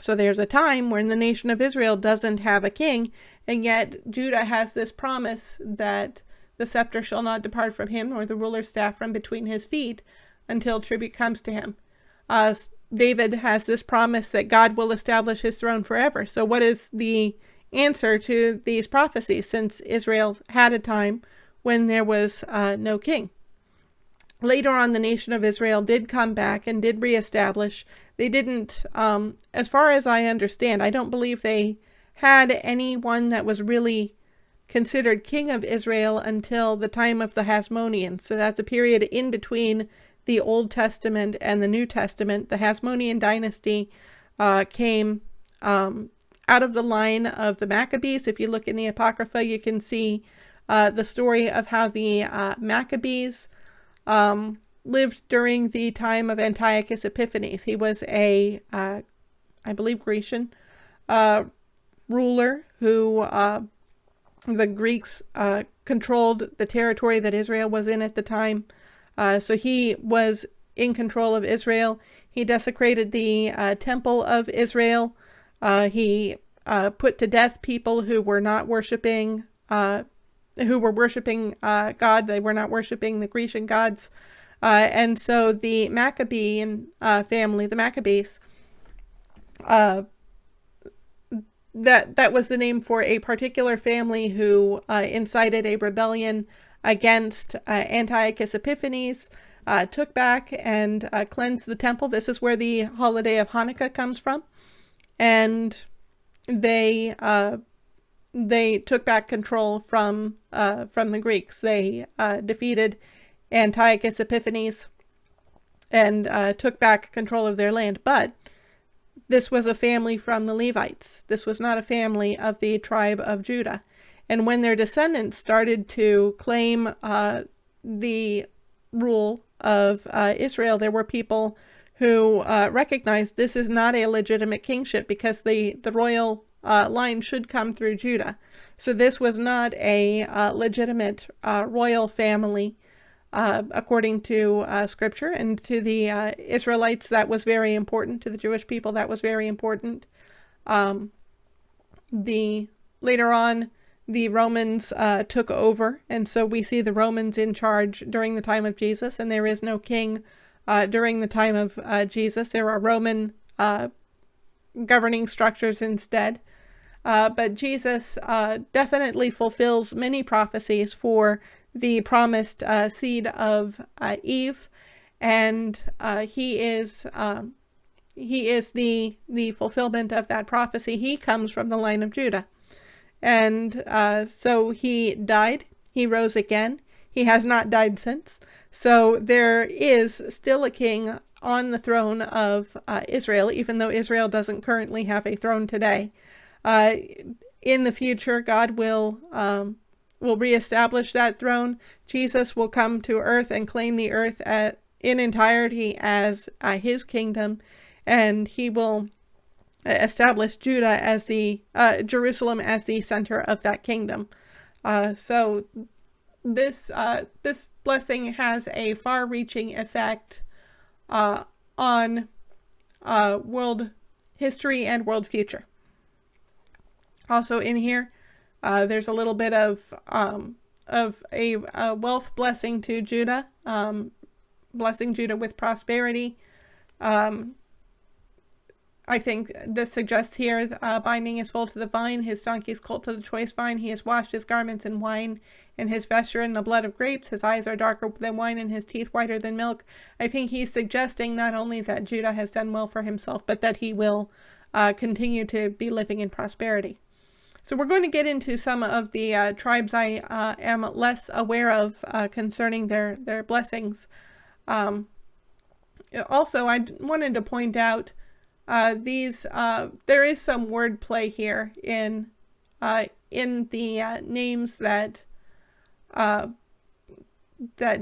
so there's a time when the nation of Israel doesn't have a king, and yet Judah has this promise that the scepter shall not depart from him, nor the ruler's staff from between his feet, until tribute comes to him. David has this promise that God will establish his throne forever. So what is the answer to these prophecies, since Israel had a time when there was no king? Later on, the nation of Israel did come back and did reestablish. They didn't, as far as I understand, I don't believe they had anyone that was really considered king of Israel until the time of the Hasmoneans. So that's a period in between the Old Testament and the New Testament. The Hasmonean dynasty came out of the line of the Maccabees. If you look in the Apocrypha, you can see the story of how the Maccabees lived during the time of Antiochus Epiphanes. He was I believe, Grecian ruler who the Greeks controlled the territory that Israel was in at the time. So he was in control of Israel. He desecrated the temple of Israel. He put to death people who were not worshiping, God. They were not worshiping the Grecian gods. And so the Maccabean family, the Maccabees, that was the name for a particular family who incited a rebellion against Antiochus Epiphanes, took back and cleansed the temple. This is where the holiday of Hanukkah comes from. And they took back control from the Greeks. They defeated Antiochus Epiphanes and took back control of their land. But this was a family from the Levites. This was not a family of the tribe of Judah. And when their descendants started to claim the rule of Israel, there were people who recognized this is not a legitimate kingship because the royal line should come through Judah. So this was not a legitimate royal family according to Scripture, and to the Israelites that was very important. To the Jewish people that was very important. Later on, the Romans took over, and so we see the Romans in charge during the time of Jesus, and there is no king during the time of Jesus. There are Roman governing structures instead. But Jesus definitely fulfills many prophecies for the promised seed of Eve, and he is the fulfillment of that prophecy. He comes from the line of Judah. And so he died, he rose again, he has not died since. So there is still a king on the throne of Israel, even though Israel doesn't currently have a throne today. In the future, God will reestablish that throne. Jesus will come to earth and claim the earth in entirety as his kingdom, and he will establish Judah as Jerusalem as the center of that kingdom. So this blessing has a far-reaching effect on world history and world future. Also in here, there's a little bit of a wealth blessing to Judah, blessing Judah with prosperity. I think this suggests here, binding his foal to the vine, his donkey's colt to the choice vine. He has washed his garments in wine, and his vesture in the blood of grapes. His eyes are darker than wine, and his teeth whiter than milk. I think he's suggesting not only that Judah has done well for himself, but that he will continue to be living in prosperity. So we're going to get into some of the tribes I am less aware of concerning their blessings. Also, I wanted to point out there is some wordplay here in the names that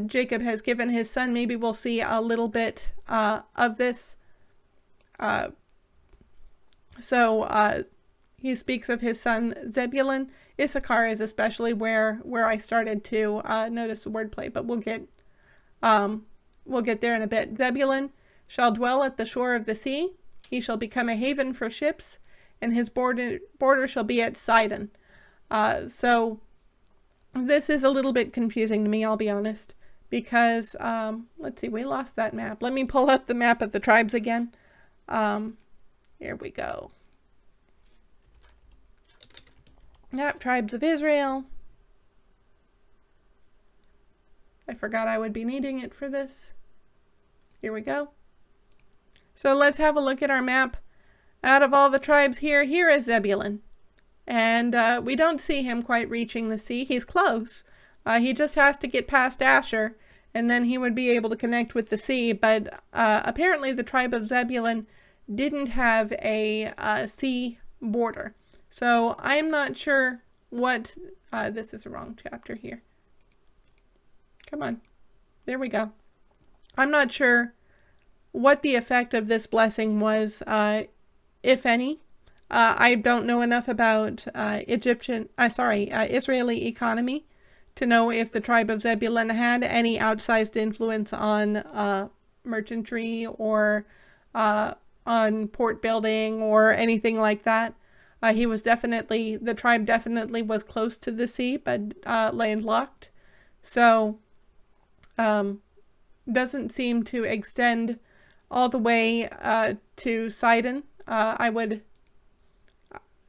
Jacob has given his son. Maybe we'll see a little bit of this. He speaks of his son Zebulun. Issachar is especially where I started to notice the wordplay, but we'll get there in a bit. Zebulun shall dwell at the shore of the sea. He shall become a haven for ships, and his border shall be at Sidon. So this is a little bit confusing to me, I'll be honest, because, let's see, we lost that map. Let me pull up the map of the tribes again. Here we go. Yep, tribes of Israel. I forgot I would be needing it for this. Here we go. So let's have a look at our map. Out of all the tribes here is Zebulun. And we don't see him quite reaching the sea. He's close. He just has to get past Asher, and then he would be able to connect with the sea. But apparently the tribe of Zebulun didn't have a sea border. So I'm not sure what This is the wrong chapter here. Come on. There we go. I'm not sure what the effect of this blessing was, if any. I don't know enough about Israeli economy to know if the tribe of Zebulun had any outsized influence on merchantry or on port building or anything like that. The tribe definitely was close to the sea, but landlocked. So, doesn't seem to extend all the way to Sidon. I would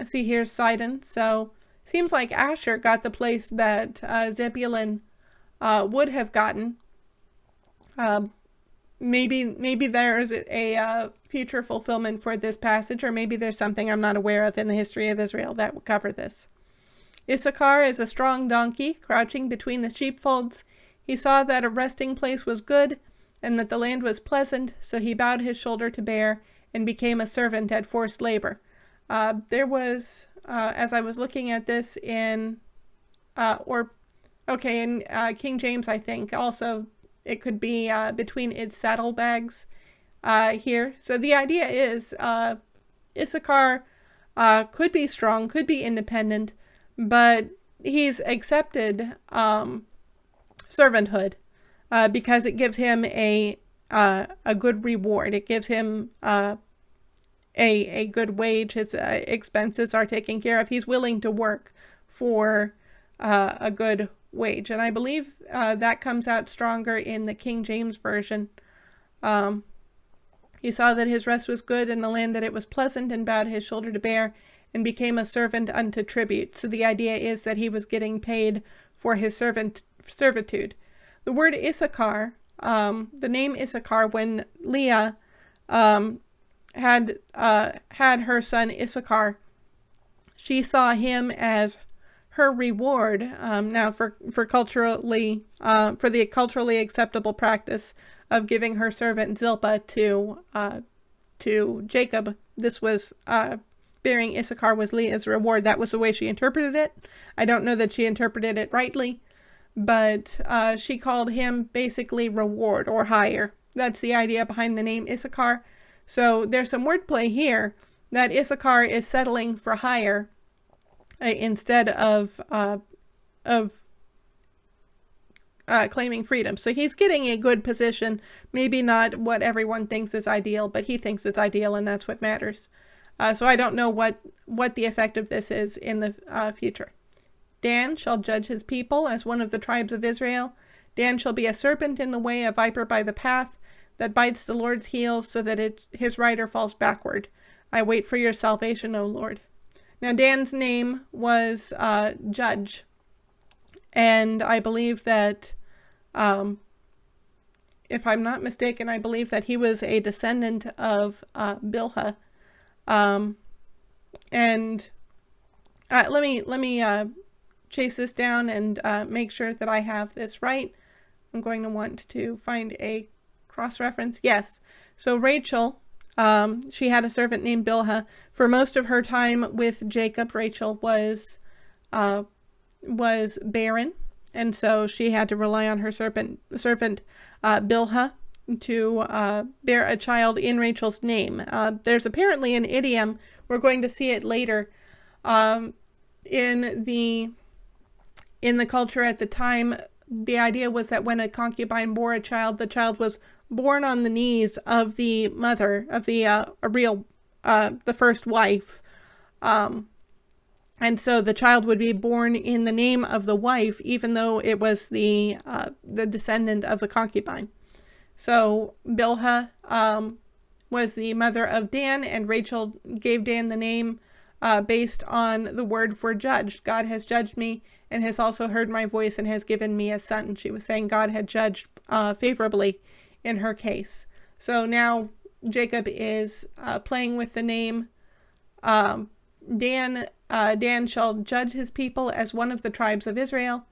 see here's Sidon. So, seems like Asher got the place that Zebulun would have gotten. Maybe there's a future fulfillment for this passage, or maybe there's something I'm not aware of in the history of Israel that would cover this. Issachar is a strong donkey, crouching between the sheepfolds. He saw that a resting place was good, and that the land was pleasant, so he bowed his shoulder to bear, and became a servant at forced labor. There was, as I was looking at this in King James, I think, also, it could be between its saddlebags here. So the idea is Issachar could be strong, could be independent, but he's accepted servanthood because it gives him a good reward. It gives him a good wage. His expenses are taken care of. He's willing to work for a good wage. And I believe that comes out stronger in the King James Version. He saw that his rest was good in the land, that it was pleasant, and bowed his shoulder to bear, and became a servant unto tribute. So the idea is that he was getting paid for his servitude. The word Issachar, the name Issachar, when Leah had her son Issachar, she saw him as her reward. Now for the culturally acceptable practice of giving her servant Zilpah to Jacob. This was bearing Issachar was Leah's reward. That was the way she interpreted it. I don't know that she interpreted it rightly, but she called him basically reward or hire. That's the idea behind the name Issachar. So there's some wordplay here that Issachar is settling for hire instead of claiming freedom. So he's getting a good position, maybe not what everyone thinks is ideal, but he thinks it's ideal, and that's what matters. So I don't know what the effect of this is in the future. Dan shall judge his people as one of the tribes of Israel. Dan shall be a serpent in the way, a viper by the path, that bites the Lord's heels so that his rider falls backward. I wait for your salvation, O Lord. Now Dan's name was Judge, and I believe that, if I'm not mistaken, I believe that he was a descendant of Bilhah. And let me chase this down and make sure that I have this right. I'm going to want to find a cross-reference. Yes. So Rachel, she had a servant named Bilhah. For most of her time with Jacob, Rachel was barren, and so she had to rely on her servant Bilhah to bear a child in Rachel's name. There's apparently an idiom, we're going to see it later, in the culture at the time. The idea was that when a concubine bore a child, the child was born on the knees of the mother, of the first wife. And so the child would be born in the name of the wife, even though it was the descendant of the concubine. So Bilhah was the mother of Dan, and Rachel gave Dan the name based on the word for judge. God has judged me and has also heard my voice and has given me a son. She was saying God had judged favorably in her case. So now Jacob is playing with the name Dan. Dan shall judge his people as one of the tribes of Israel.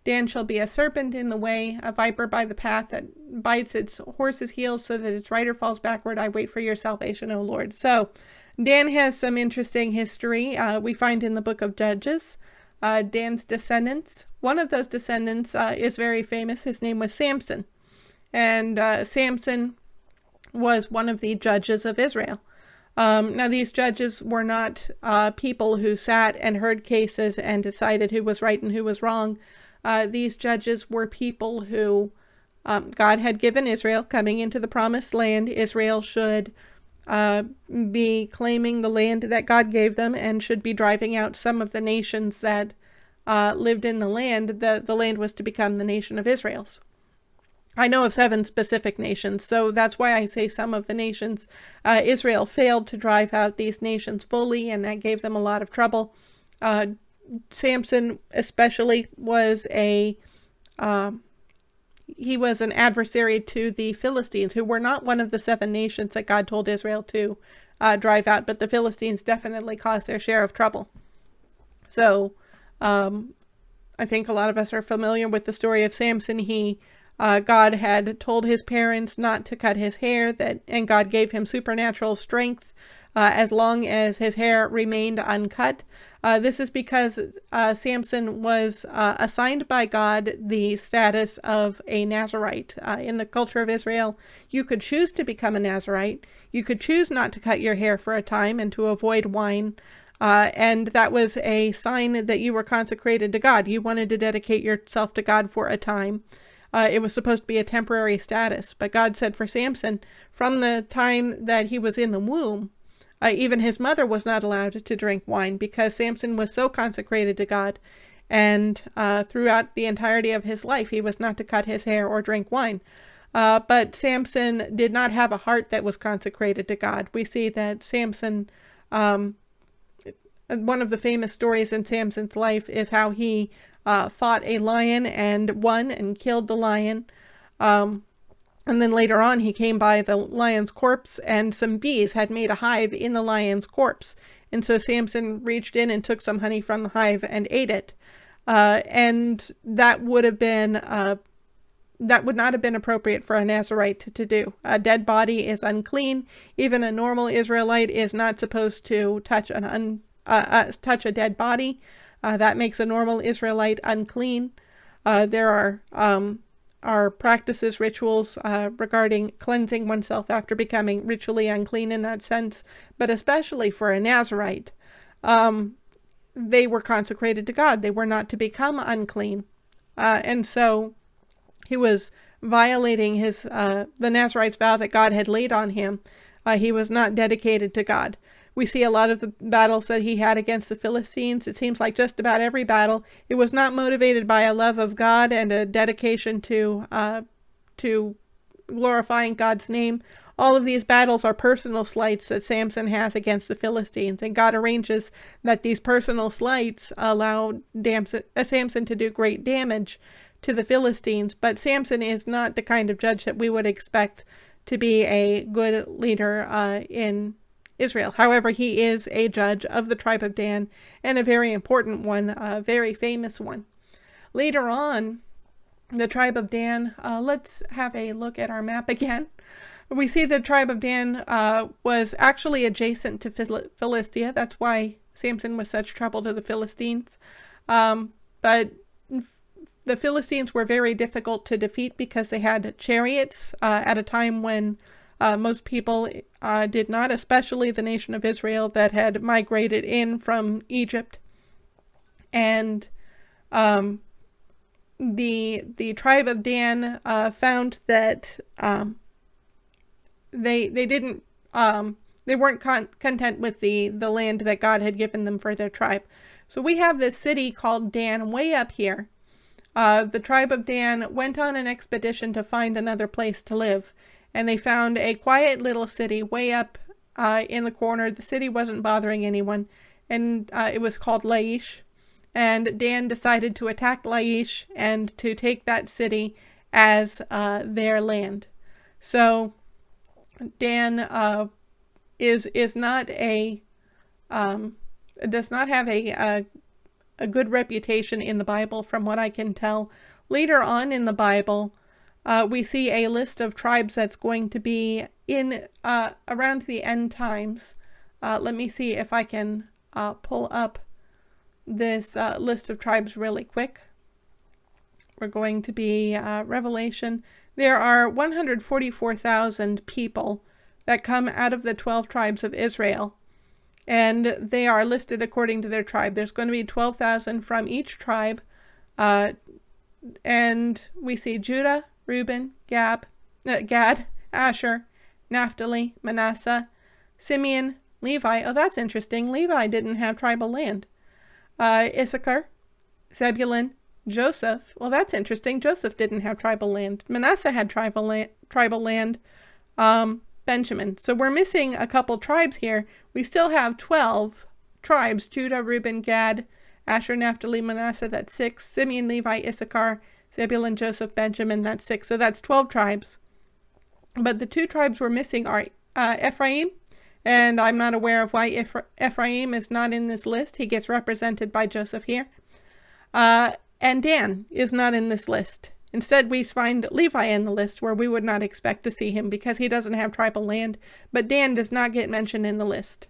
Dan shall be a serpent in the way, a viper by the path that bites its horse's heels so that its rider falls backward. I wait for your salvation, O Lord. So Dan has some interesting history we find in the book of Judges. Dan's descendants. One of those descendants is very famous. His name was Samson. And Samson was one of the judges of Israel. Now, these judges were not people who sat and heard cases and decided who was right and who was wrong. These judges were people who God had given Israel coming into the promised land. Israel should be claiming the land that God gave them and should be driving out some of the nations that lived in the land. The land was to become the nation of Israel's. I know of 7 specific nations, so that's why I say some of the nations. Israel failed to drive out these nations fully, and that gave them a lot of trouble. Samson especially was he was an adversary to the Philistines, who were not one of the 7 nations that God told Israel to drive out, but the Philistines definitely caused their share of trouble. So I think a lot of us are familiar with the story of Samson. God had told his parents not to cut his hair, and God gave him supernatural strength as long as his hair remained uncut. This is because Samson was assigned by God the status of a Nazirite. In the culture of Israel, you could choose to become a Nazirite. You could choose not to cut your hair for a time and to avoid wine. And that was a sign that you were consecrated to God. You wanted to dedicate yourself to God for a time. It was supposed to be a temporary status. But God said for Samson, from the time that he was in the womb, even his mother was not allowed to drink wine, because Samson was so consecrated to God. And throughout the entirety of his life, he was not to cut his hair or drink wine. But Samson did not have a heart that was consecrated to God. We see that Samson, one of the famous stories in Samson's life is how he fought a lion and won and killed the lion. And then later on, he came by the lion's corpse, and some bees had made a hive in the lion's corpse. And so Samson reached in and took some honey from the hive and ate it. And that would not have been appropriate for a Nazirite to do. A dead body is unclean. Even a normal Israelite is not supposed to touch a dead body. That makes a normal Israelite unclean. There are practices, rituals regarding cleansing oneself after becoming ritually unclean in that sense, but especially for a Nazirite. They were consecrated to God. They were not to become unclean. And so he was violating the Nazirite's vow that God had laid on him. He was not dedicated to God. We see a lot of the battles that he had against the Philistines. It seems like just about every battle, it was not motivated by a love of God and a dedication to glorifying God's name. All of these battles are personal slights that Samson has against the Philistines, and God arranges that these personal slights allow Samson to do great damage to the Philistines. But Samson is not the kind of judge that we would expect to be a good leader in Israel. However, he is a judge of the tribe of Dan, and a very important one, a very famous one. Later on, the tribe of Dan, let's have a look at our map again. We see the tribe of Dan was actually adjacent to Philistia. That's why Samson was such trouble to the Philistines. But the Philistines were very difficult to defeat because they had chariots at a time when most people did not, especially the nation of Israel that had migrated in from Egypt. And the tribe of Dan found that they weren't content with the land that God had given them for their tribe. So we have this city called Dan way up here. The tribe of Dan went on an expedition to find another place to live. And they found a quiet little city way up in the corner. The city wasn't bothering anyone, and it was called Laish. And Dan decided to attack Laish and to take that city as their land. So Dan does not have a good reputation in the Bible, from what I can tell. Later on in the Bible, we see a list of tribes that's going to be in around the end times. Let me see if I can pull up this list of tribes really quick. We're going to be Revelation. There are 144,000 people that come out of the 12 tribes of Israel, and they are listed according to their tribe. There's going to be 12,000 from each tribe, and we see Judah, Reuben, Gad, Asher, Naphtali, Manasseh, Simeon, Levi. Oh, that's interesting. Levi didn't have tribal land. Issachar, Zebulun, Joseph. Well, that's interesting. Joseph didn't have tribal land. Manasseh had tribal land. Benjamin. So we're missing a couple tribes here. We still have 12 tribes. Judah, Reuben, Gad, Asher, Naphtali, Manasseh. That's 6. Simeon, Levi, Issachar, Zebulun, Joseph, Benjamin. That's 6. So that's 12 tribes. But the 2 tribes we're missing are Ephraim. And I'm not aware of why Ephraim is not in this list. He gets represented by Joseph here. And Dan is not in this list. Instead, we find Levi in the list, where we would not expect to see him because he doesn't have tribal land. But Dan does not get mentioned in the list.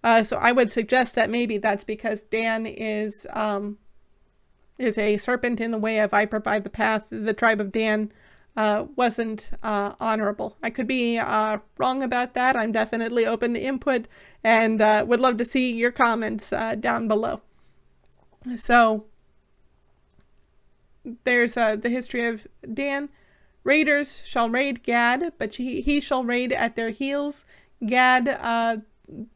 So I would suggest that maybe that's because Dan is a serpent in the way of I provide the path. The tribe of Dan wasn't honorable. I could be wrong about that. I'm definitely open to input and would love to see your comments down below. So there's the history of Dan. Raiders shall raid Gad, but he shall raid at their heels. Gad,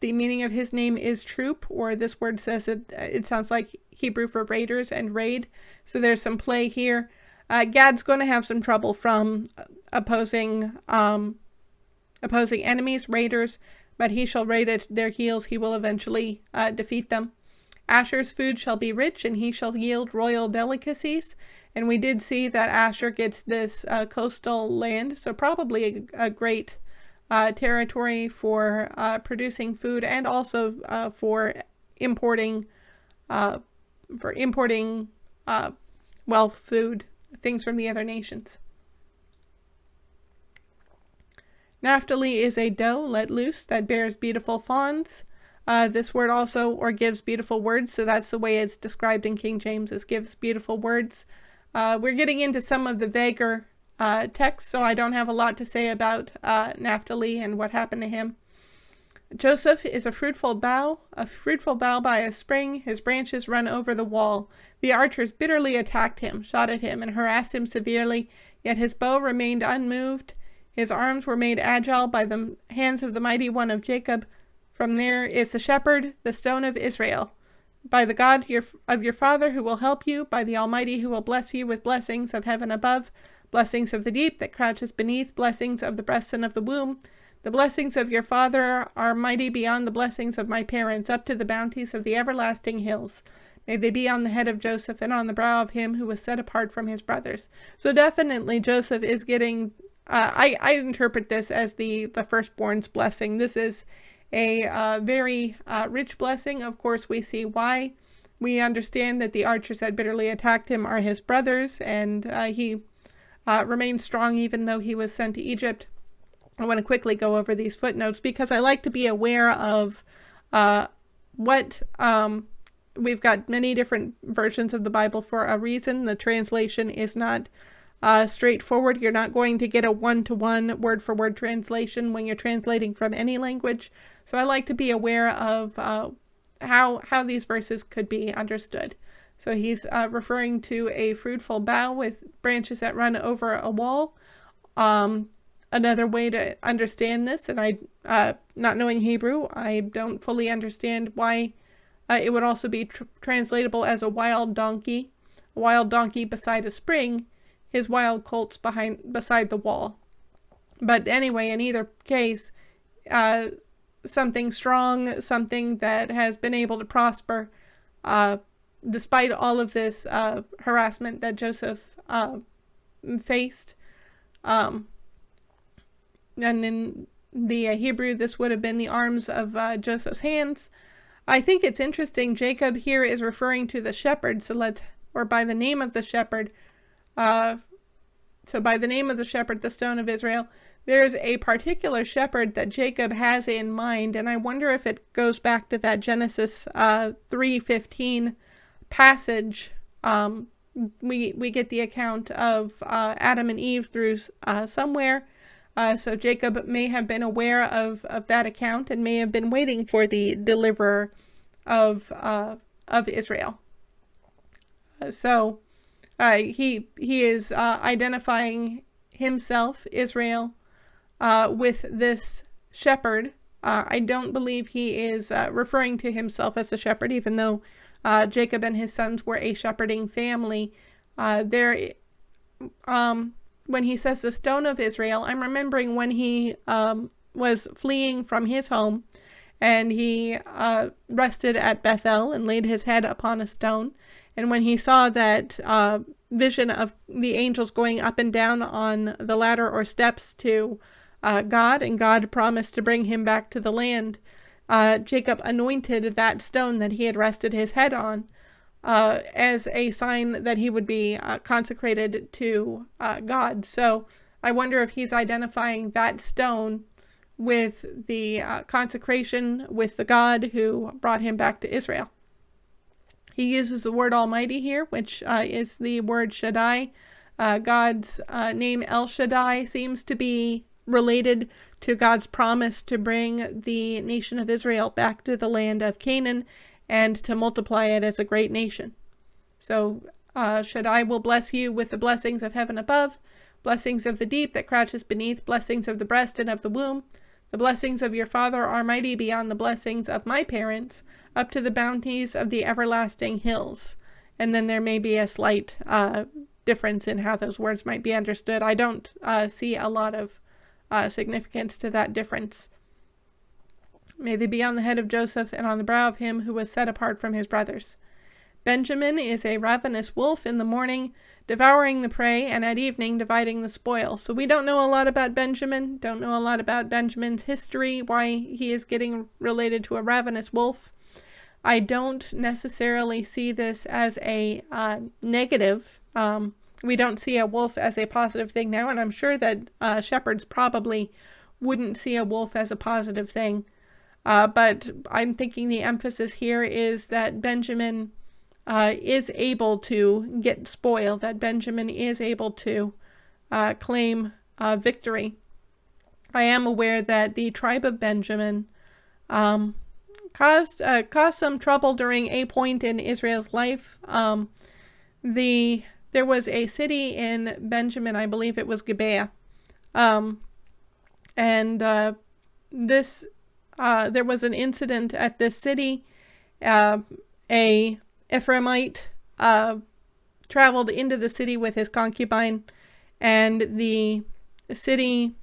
the meaning of his name is troop, or this word says it sounds like Hebrew for raiders and raid. So there's some play here. Gad's going to have some trouble from opposing enemies, raiders, but he shall raid at their heels. He will eventually defeat them. Asher's food shall be rich, and he shall yield royal delicacies. And we did see that Asher gets this coastal land, so probably a great territory for producing food and also for importing wealth, food, things from the other nations. Naphtali is a doe let loose that bears beautiful fawns. This word also, or gives beautiful words, so that's the way it's described in King James, is gives beautiful words. We're getting into some of the vaguer texts, so I don't have a lot to say about Naphtali and what happened to him. Joseph is a fruitful bough by a spring. His branches run over the wall. The archers bitterly attacked him, shot at him, and harassed him severely, yet his bow remained unmoved. His arms were made agile by the hands of the mighty one of Jacob. From there is the shepherd, the stone of Israel. By the God of your father who will help you, by the Almighty who will bless you with blessings of heaven above, blessings of the deep that crouches beneath, blessings of the breast and of the womb. The blessings of your father are mighty beyond the blessings of my parents, up to the bounties of the everlasting hills. May they be on the head of Joseph and on the brow of him who was set apart from his brothers. So definitely Joseph is getting, I interpret this as the firstborn's blessing. This is a very rich blessing. Of course, we see why. We understand that the archers that bitterly attacked him are his brothers, and he remained strong even though he was sent to Egypt. I want to quickly go over these footnotes because I like to be aware of what we've got many different versions of the Bible for a reason. The translation is not straightforward. You're not going to get a one-to-one word-for-word translation when you're translating from any language. So I like to be aware of how these verses could be understood. So he's referring to a fruitful bough with branches that run over a wall. Another way to understand this, and not knowing Hebrew, I don't fully understand why it would also be translatable as a wild donkey beside a spring, his wild colts beside the wall. But anyway, in either case, something strong, something that has been able to prosper, despite all of this harassment that Joseph faced. And in the Hebrew, this would have been the arms of Joseph's hands. I think it's interesting. Jacob here is referring to the shepherd, by the name of the shepherd. So by the name of the shepherd, the stone of Israel, there's a particular shepherd that Jacob has in mind, and I wonder if it goes back to that Genesis 3:15 passage, we get the account of Adam and Eve through somewhere. So Jacob may have been aware of that account and may have been waiting for the deliverer of Israel. So he is identifying himself, Israel, with this shepherd. I don't believe he is referring to himself as a shepherd, even though Jacob and his sons were a shepherding family. When he says the stone of Israel, I'm remembering when he was fleeing from his home and he rested at Bethel and laid his head upon a stone. And when he saw that vision of the angels going up and down on the ladder or steps to God, and God promised to bring him back to the land, Jacob anointed that stone that he had rested his head on as a sign that he would be consecrated to God. So I wonder if he's identifying that stone with the consecration with the God who brought him back to Israel. He uses the word Almighty here, which is the word Shaddai. God's name El Shaddai seems to be related to God's promise to bring the nation of Israel back to the land of Canaan and to multiply it as a great nation. So Shaddai will bless you with the blessings of heaven above, blessings of the deep that crouches beneath, blessings of the breast and of the womb. The blessings of your father are mighty beyond the blessings of my parents, up to the bounties of the everlasting hills. And then there may be a slight difference in how those words might be understood. I don't see a lot of significance to that difference. May they be on the head of Joseph and on the brow of him who was set apart from his brothers. Benjamin is a ravenous wolf in the morning, devouring the prey, and at evening dividing the spoil. So we don't know a lot about Benjamin, don't know a lot about Benjamin's history, why he is getting related to a ravenous wolf. I don't necessarily see this as a negative. We don't see a wolf as a positive thing now, and I'm sure that shepherds probably wouldn't see a wolf as a positive thing. But I'm thinking the emphasis here is that Benjamin is able to get spoil, that Benjamin is able to claim victory. I am aware that the tribe of Benjamin caused some trouble during a point in Israel's life. There was a city in Benjamin, I believe it was Gibeah, and there was an incident at this city. A Ephraimite traveled into the city with his concubine, and the city,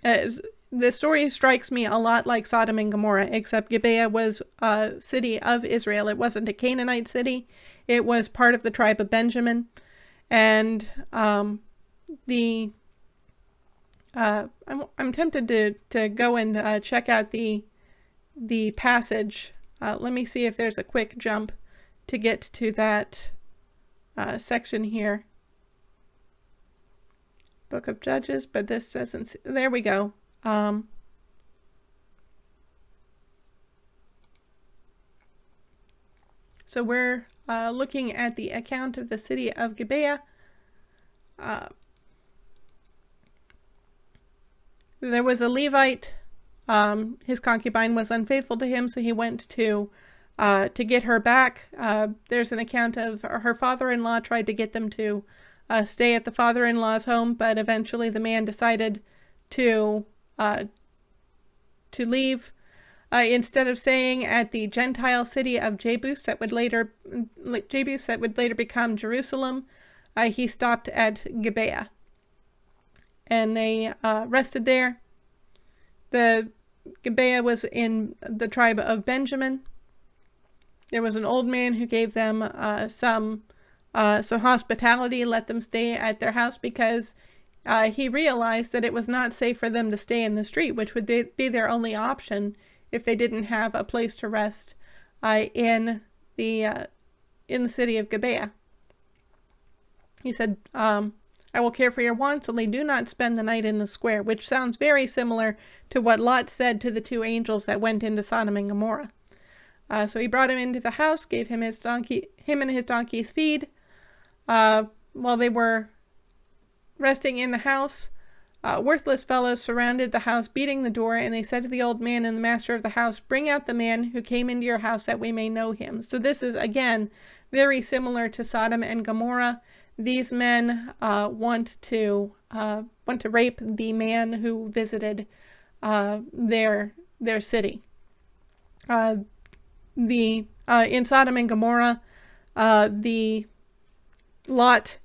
the story strikes me a lot like Sodom and Gomorrah, except Gibeah was a city of Israel. It wasn't a Canaanite city. It was part of the tribe of Benjamin. And I'm tempted to go and check out the passage. Let me see if there's a quick jump to get to that section here. Book of Judges, but this doesn't. There we go. So we're looking at the account of the city of Gibeah. There was a Levite. His concubine was unfaithful to him, so he went to get her back. There's an account of her father-in-law tried to get them to stay at the father-in-law's home, but eventually the man decided to leave. Instead of staying at the Gentile city of Jebus that would later become Jerusalem, he stopped at Gibeah, and they rested there. The Gibeah was in the tribe of Benjamin. There was an old man who gave them some hospitality, let them stay at their house because he realized that it was not safe for them to stay in the street, which would be their only option if they didn't have a place to rest in the city of Gibeah. He said, I will care for your wants, only do not spend the night in the square, which sounds very similar to what Lot said to the two angels that went into Sodom and Gomorrah. So he brought him into the house, gave him and his donkey's feed. While they were resting in the house, worthless fellows surrounded the house, beating the door, and they said to the old man and the master of the house, "Bring out the man who came into your house that we may know him." So this is, again, very similar to Sodom and Gomorrah. These men want to rape the man who visited their city. In Sodom and Gomorrah, the Lot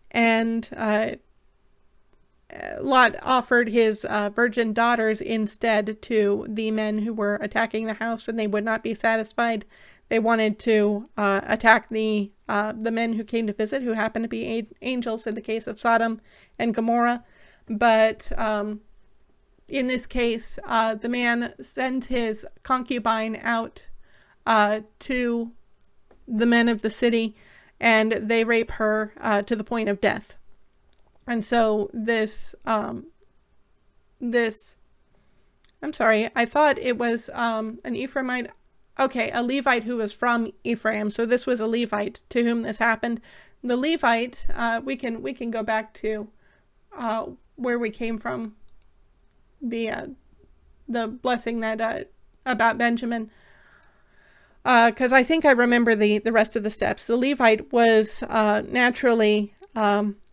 offered his virgin daughters instead to the men who were attacking the house, and they would not be satisfied. They wanted to attack the men who came to visit, who happened to be angels in the case of Sodom and Gomorrah. But in this case, the man sends his concubine out to the men of the city, and they rape her to the point of death. And so I'm sorry, I thought it was an Ephraimite. Okay, a Levite who was from Ephraim. So this was a Levite to whom this happened. The Levite, we can go back to where we came from. The blessing that about Benjamin, because I think I remember the rest of the steps. The Levite was naturally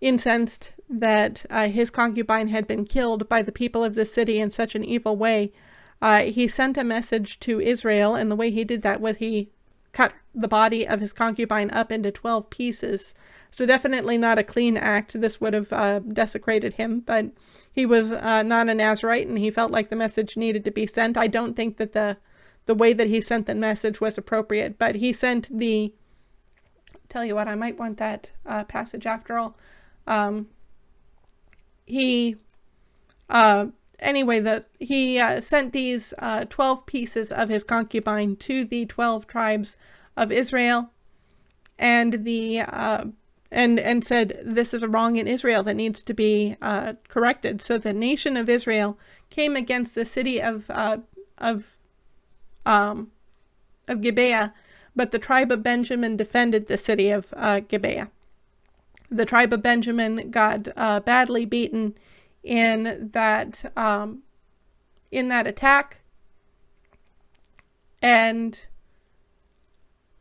incensed that his concubine had been killed by the people of the city in such an evil way. He sent a message to Israel, and the way he did that was he cut the body of his concubine up into 12 pieces. So definitely not a clean act. This would have desecrated him, but he was not a Nazirite, and he felt like the message needed to be sent. I don't think that the way that he sent the message was appropriate, but he sent tell you what, I might want that passage after all. He sent these 12 pieces of his concubine to the 12 tribes of Israel, and and said, "This is a wrong in Israel that needs to be corrected." So the nation of Israel came against the city of Gibeah, but the tribe of Benjamin defended the city of Gibeah. The tribe of Benjamin got badly beaten in that attack, and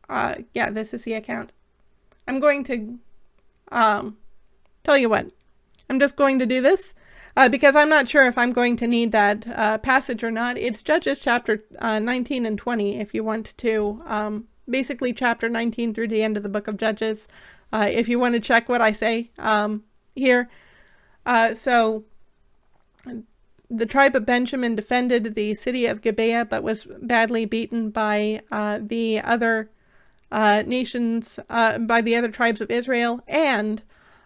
this is the account. I'm going to tell you what. I'm just going to do this because I'm not sure if I'm going to need that passage or not. It's Judges chapter 19 and 20 if you want to, basically chapter 19 through the end of the book of Judges, if you want to check what I say here. So the tribe of Benjamin defended the city of Gibeah, but was badly beaten by the other nations, by the other tribes of Israel, and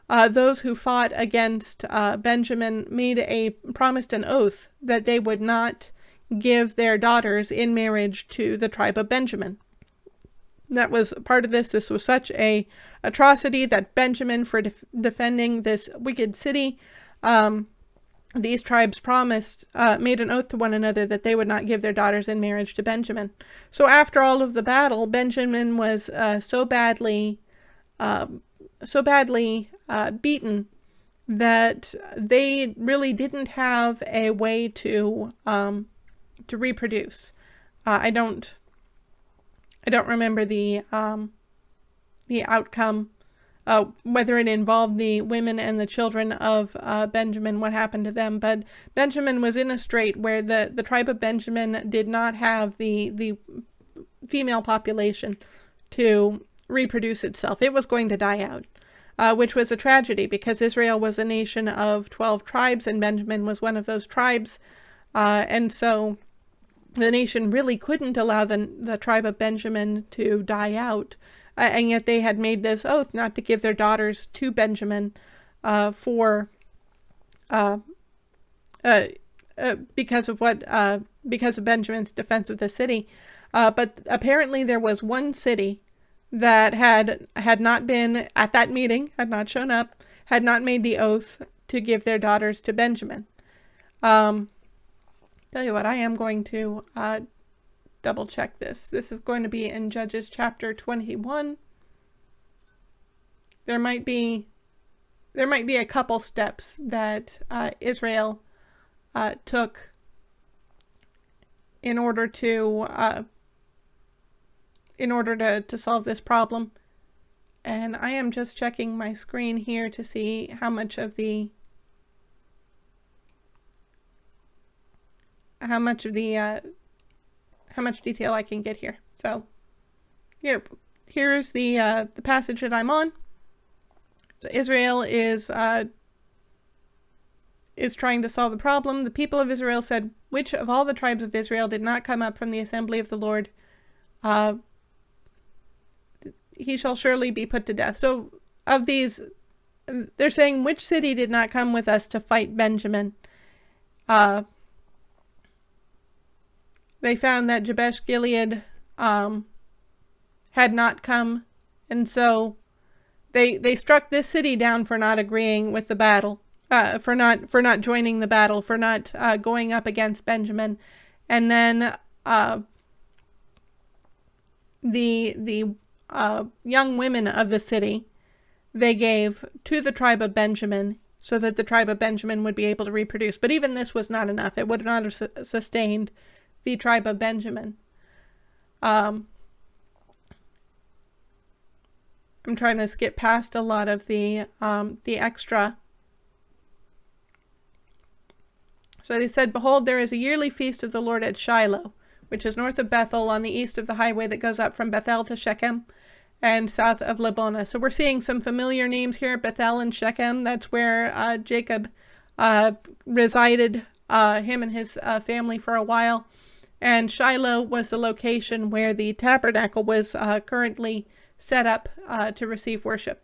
those who fought against Benjamin promised an oath that they would not give their daughters in marriage to the tribe of Benjamin. That was part of this. This was such a atrocity that Benjamin, for defending this wicked city, these tribes made an oath to one another that they would not give their daughters in marriage to Benjamin. So after all of the battle, Benjamin was so badly beaten that they really didn't have a way to reproduce. I don't remember the outcome, whether it involved the women and the children of Benjamin, what happened to them. But Benjamin was in a strait where the tribe of Benjamin did not have the female population to reproduce itself. It was going to die out, which was a tragedy because Israel was a nation of 12 tribes and Benjamin was one of those tribes. And so the nation really couldn't allow the tribe of Benjamin to die out, and yet they had made this oath not to give their daughters to Benjamin because of Benjamin's defense of the city. But apparently there was one city that had not been at that meeting, had not shown up, had not made the oath to give their daughters to Benjamin. Tell you what, I am going to double check this. This is going to be in Judges chapter 21. There might be a couple steps that Israel took in order to solve this problem. And I am just checking my screen here to see how much detail I can get here. So here's the passage that I'm on. So Israel is trying to solve the problem. The people of Israel said, "Which of all the tribes of Israel did not come up from the assembly of the Lord? He shall surely be put to death." So of these, they're saying, which city did not come with us to fight Benjamin? They found that Jabesh Gilead had not come, and so they struck this city down for not agreeing with the battle, for not joining the battle, for not going up against Benjamin. And then the young women of the city, they gave to the tribe of Benjamin, so that the tribe of Benjamin would be able to reproduce. But even this was not enough. It would not have sustained the tribe of Benjamin. I'm trying to skip past a lot of the extra. So they said, "Behold, there is a yearly feast of the Lord at Shiloh, which is north of Bethel, on the east of the highway that goes up from Bethel to Shechem, and south of Lebonah." So we're seeing some familiar names here, Bethel and Shechem. That's where Jacob resided, him and his family, for a while. And Shiloh was the location where the tabernacle was currently set up to receive worship.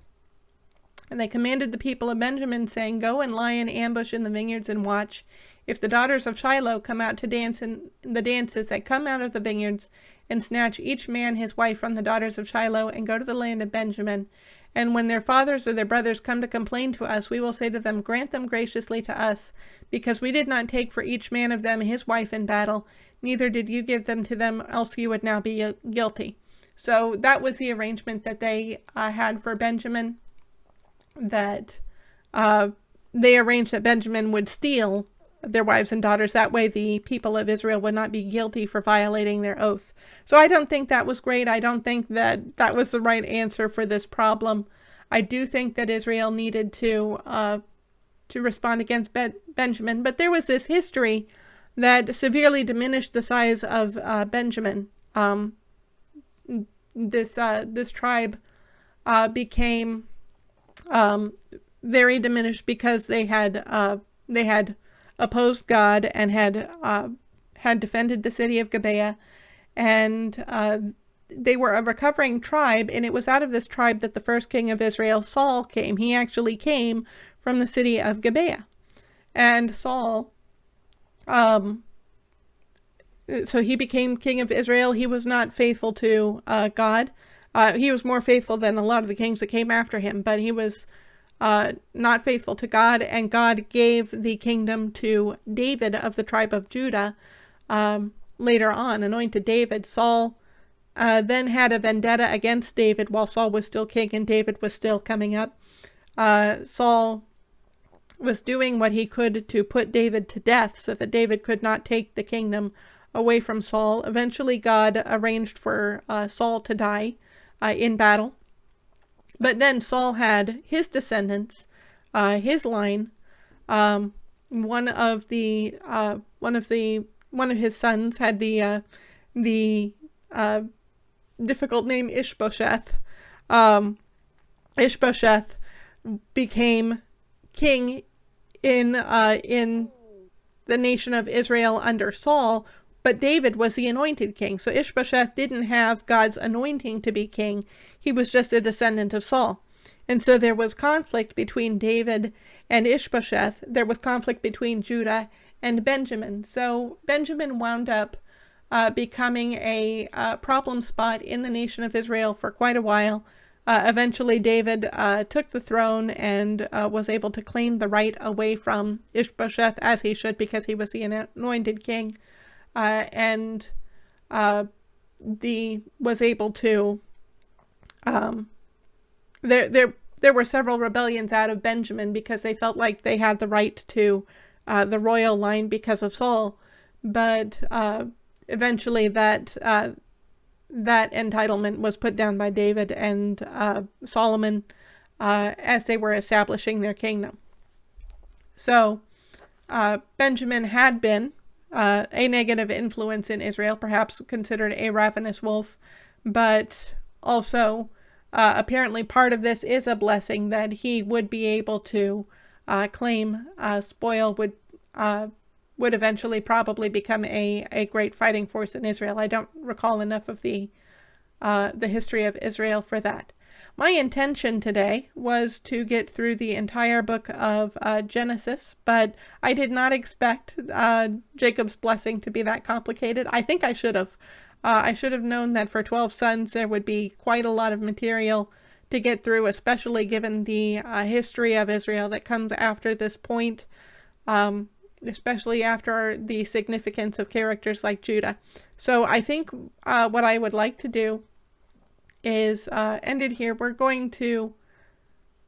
And they commanded the people of Benjamin, saying, "Go and lie in ambush in the vineyards and watch. If the daughters of Shiloh come out to dance in the dances that come out of the vineyards, and snatch each man his wife from the daughters of Shiloh, and go to the land of Benjamin, and when their fathers or their brothers come to complain to us, we will say to them, Grant them graciously to us, because we did not take for each man of them his wife in battle, neither did you give them to them, else you would now be guilty." So that was the arrangement that they had for Benjamin, that they arranged that Benjamin would steal their wives and daughters. That way the people of Israel would not be guilty for violating their oath. So I don't think that was great. I don't think that that was the right answer for this problem. I do think that Israel needed to respond against Benjamin, but there was this history that severely diminished the size of Benjamin. This tribe became very diminished because they had opposed God and had defended the city of Gibeah, and they were a recovering tribe. And it was out of this tribe that the first king of Israel, Saul, came. He actually came from the city of Gibeah, and Saul. So he became king of Israel. He was not faithful to God. He was more faithful than a lot of the kings that came after him, but he was not faithful to God, and God gave the kingdom to David of the tribe of Judah later on, anointed David. Saul then had a vendetta against David while Saul was still king and David was still coming up. Saul was doing what he could to put David to death so that David could not take the kingdom away from Saul. Eventually, God arranged for Saul to die in battle. But then Saul had his descendants, his line. One of his sons had the difficult name Ishbosheth. Ishbosheth became king in the nation of Israel under Saul, but David was the anointed king. So Ishbosheth didn't have God's anointing to be king. He was just a descendant of Saul. And so there was conflict between David and Ishbosheth. There was conflict between Judah and Benjamin. So Benjamin wound up becoming a problem spot in the nation of Israel for quite a while. Eventually David took the throne and was able to claim the right away from Ishbosheth, as he should, because he was the anointed king. And was able to, there were several rebellions out of Benjamin because they felt like they had the right to the royal line because of Saul, but eventually that entitlement was put down by David and Solomon as they were establishing their kingdom. So Benjamin had been a negative influence in Israel, perhaps considered a ravenous wolf, but also apparently part of this is a blessing that he would be able to claim. Spoil would eventually probably become a great fighting force in Israel. I don't recall enough of the history of Israel for that. My intention today was to get through the entire book of Genesis, but I did not expect Jacob's blessing to be that complicated. I think I should have. I should have known that for 12 sons there would be quite a lot of material to get through, especially given the history of Israel that comes after this point, especially after the significance of characters like Judah. So I think what I would like to do is end it here. We're going to,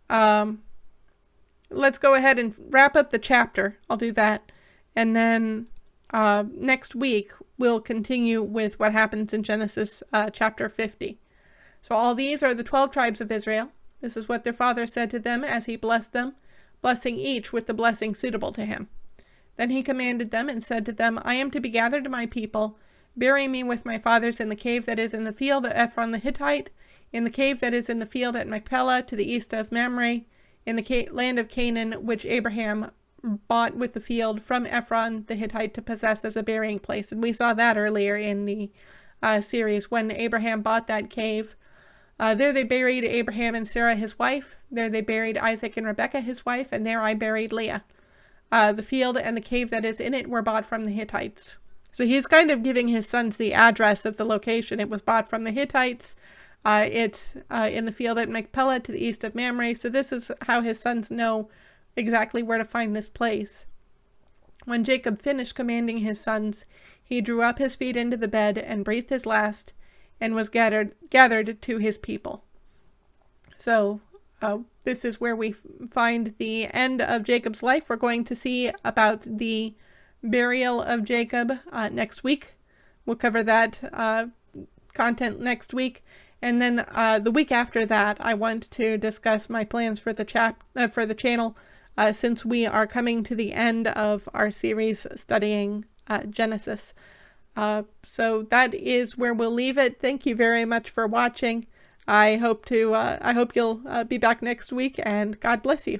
let's go ahead and wrap up the chapter. I'll do that. And then next week, we'll continue with what happens in Genesis chapter 50. So all these are the 12 tribes of Israel. This is what their father said to them as he blessed them, blessing each with the blessing suitable to him. Then he commanded them and said to them, I am to be gathered to my people. Bury me with my fathers in the cave that is in the field of Ephron the Hittite, in the cave that is in the field at Machpelah to the east of Mamre, in the land of Canaan, which Abraham bought with the field from Ephron the Hittite to possess as a burying place. And we saw that earlier in the series when Abraham bought that cave. There they buried Abraham and Sarah his wife. There they buried Isaac and Rebekah his wife, and there I buried Leah. The field and the cave that is in it were bought from the Hittites. So he's kind of giving his sons the address of the location. It was bought from the Hittites. It's in the field at Machpelah to the east of Mamre. So this is how his sons know exactly where to find this place. When Jacob finished commanding his sons, he drew up his feet into the bed and breathed his last and was gathered to his people. So this is where we find the end of Jacob's life. We're going to see about the burial of Jacob next week. We'll cover that content next week. And then the week after that, I want to discuss my plans for the channel since we are coming to the end of our series studying Genesis. So that is where we'll leave it. Thank you very much for watching. I hope you'll be back next week, and God bless you.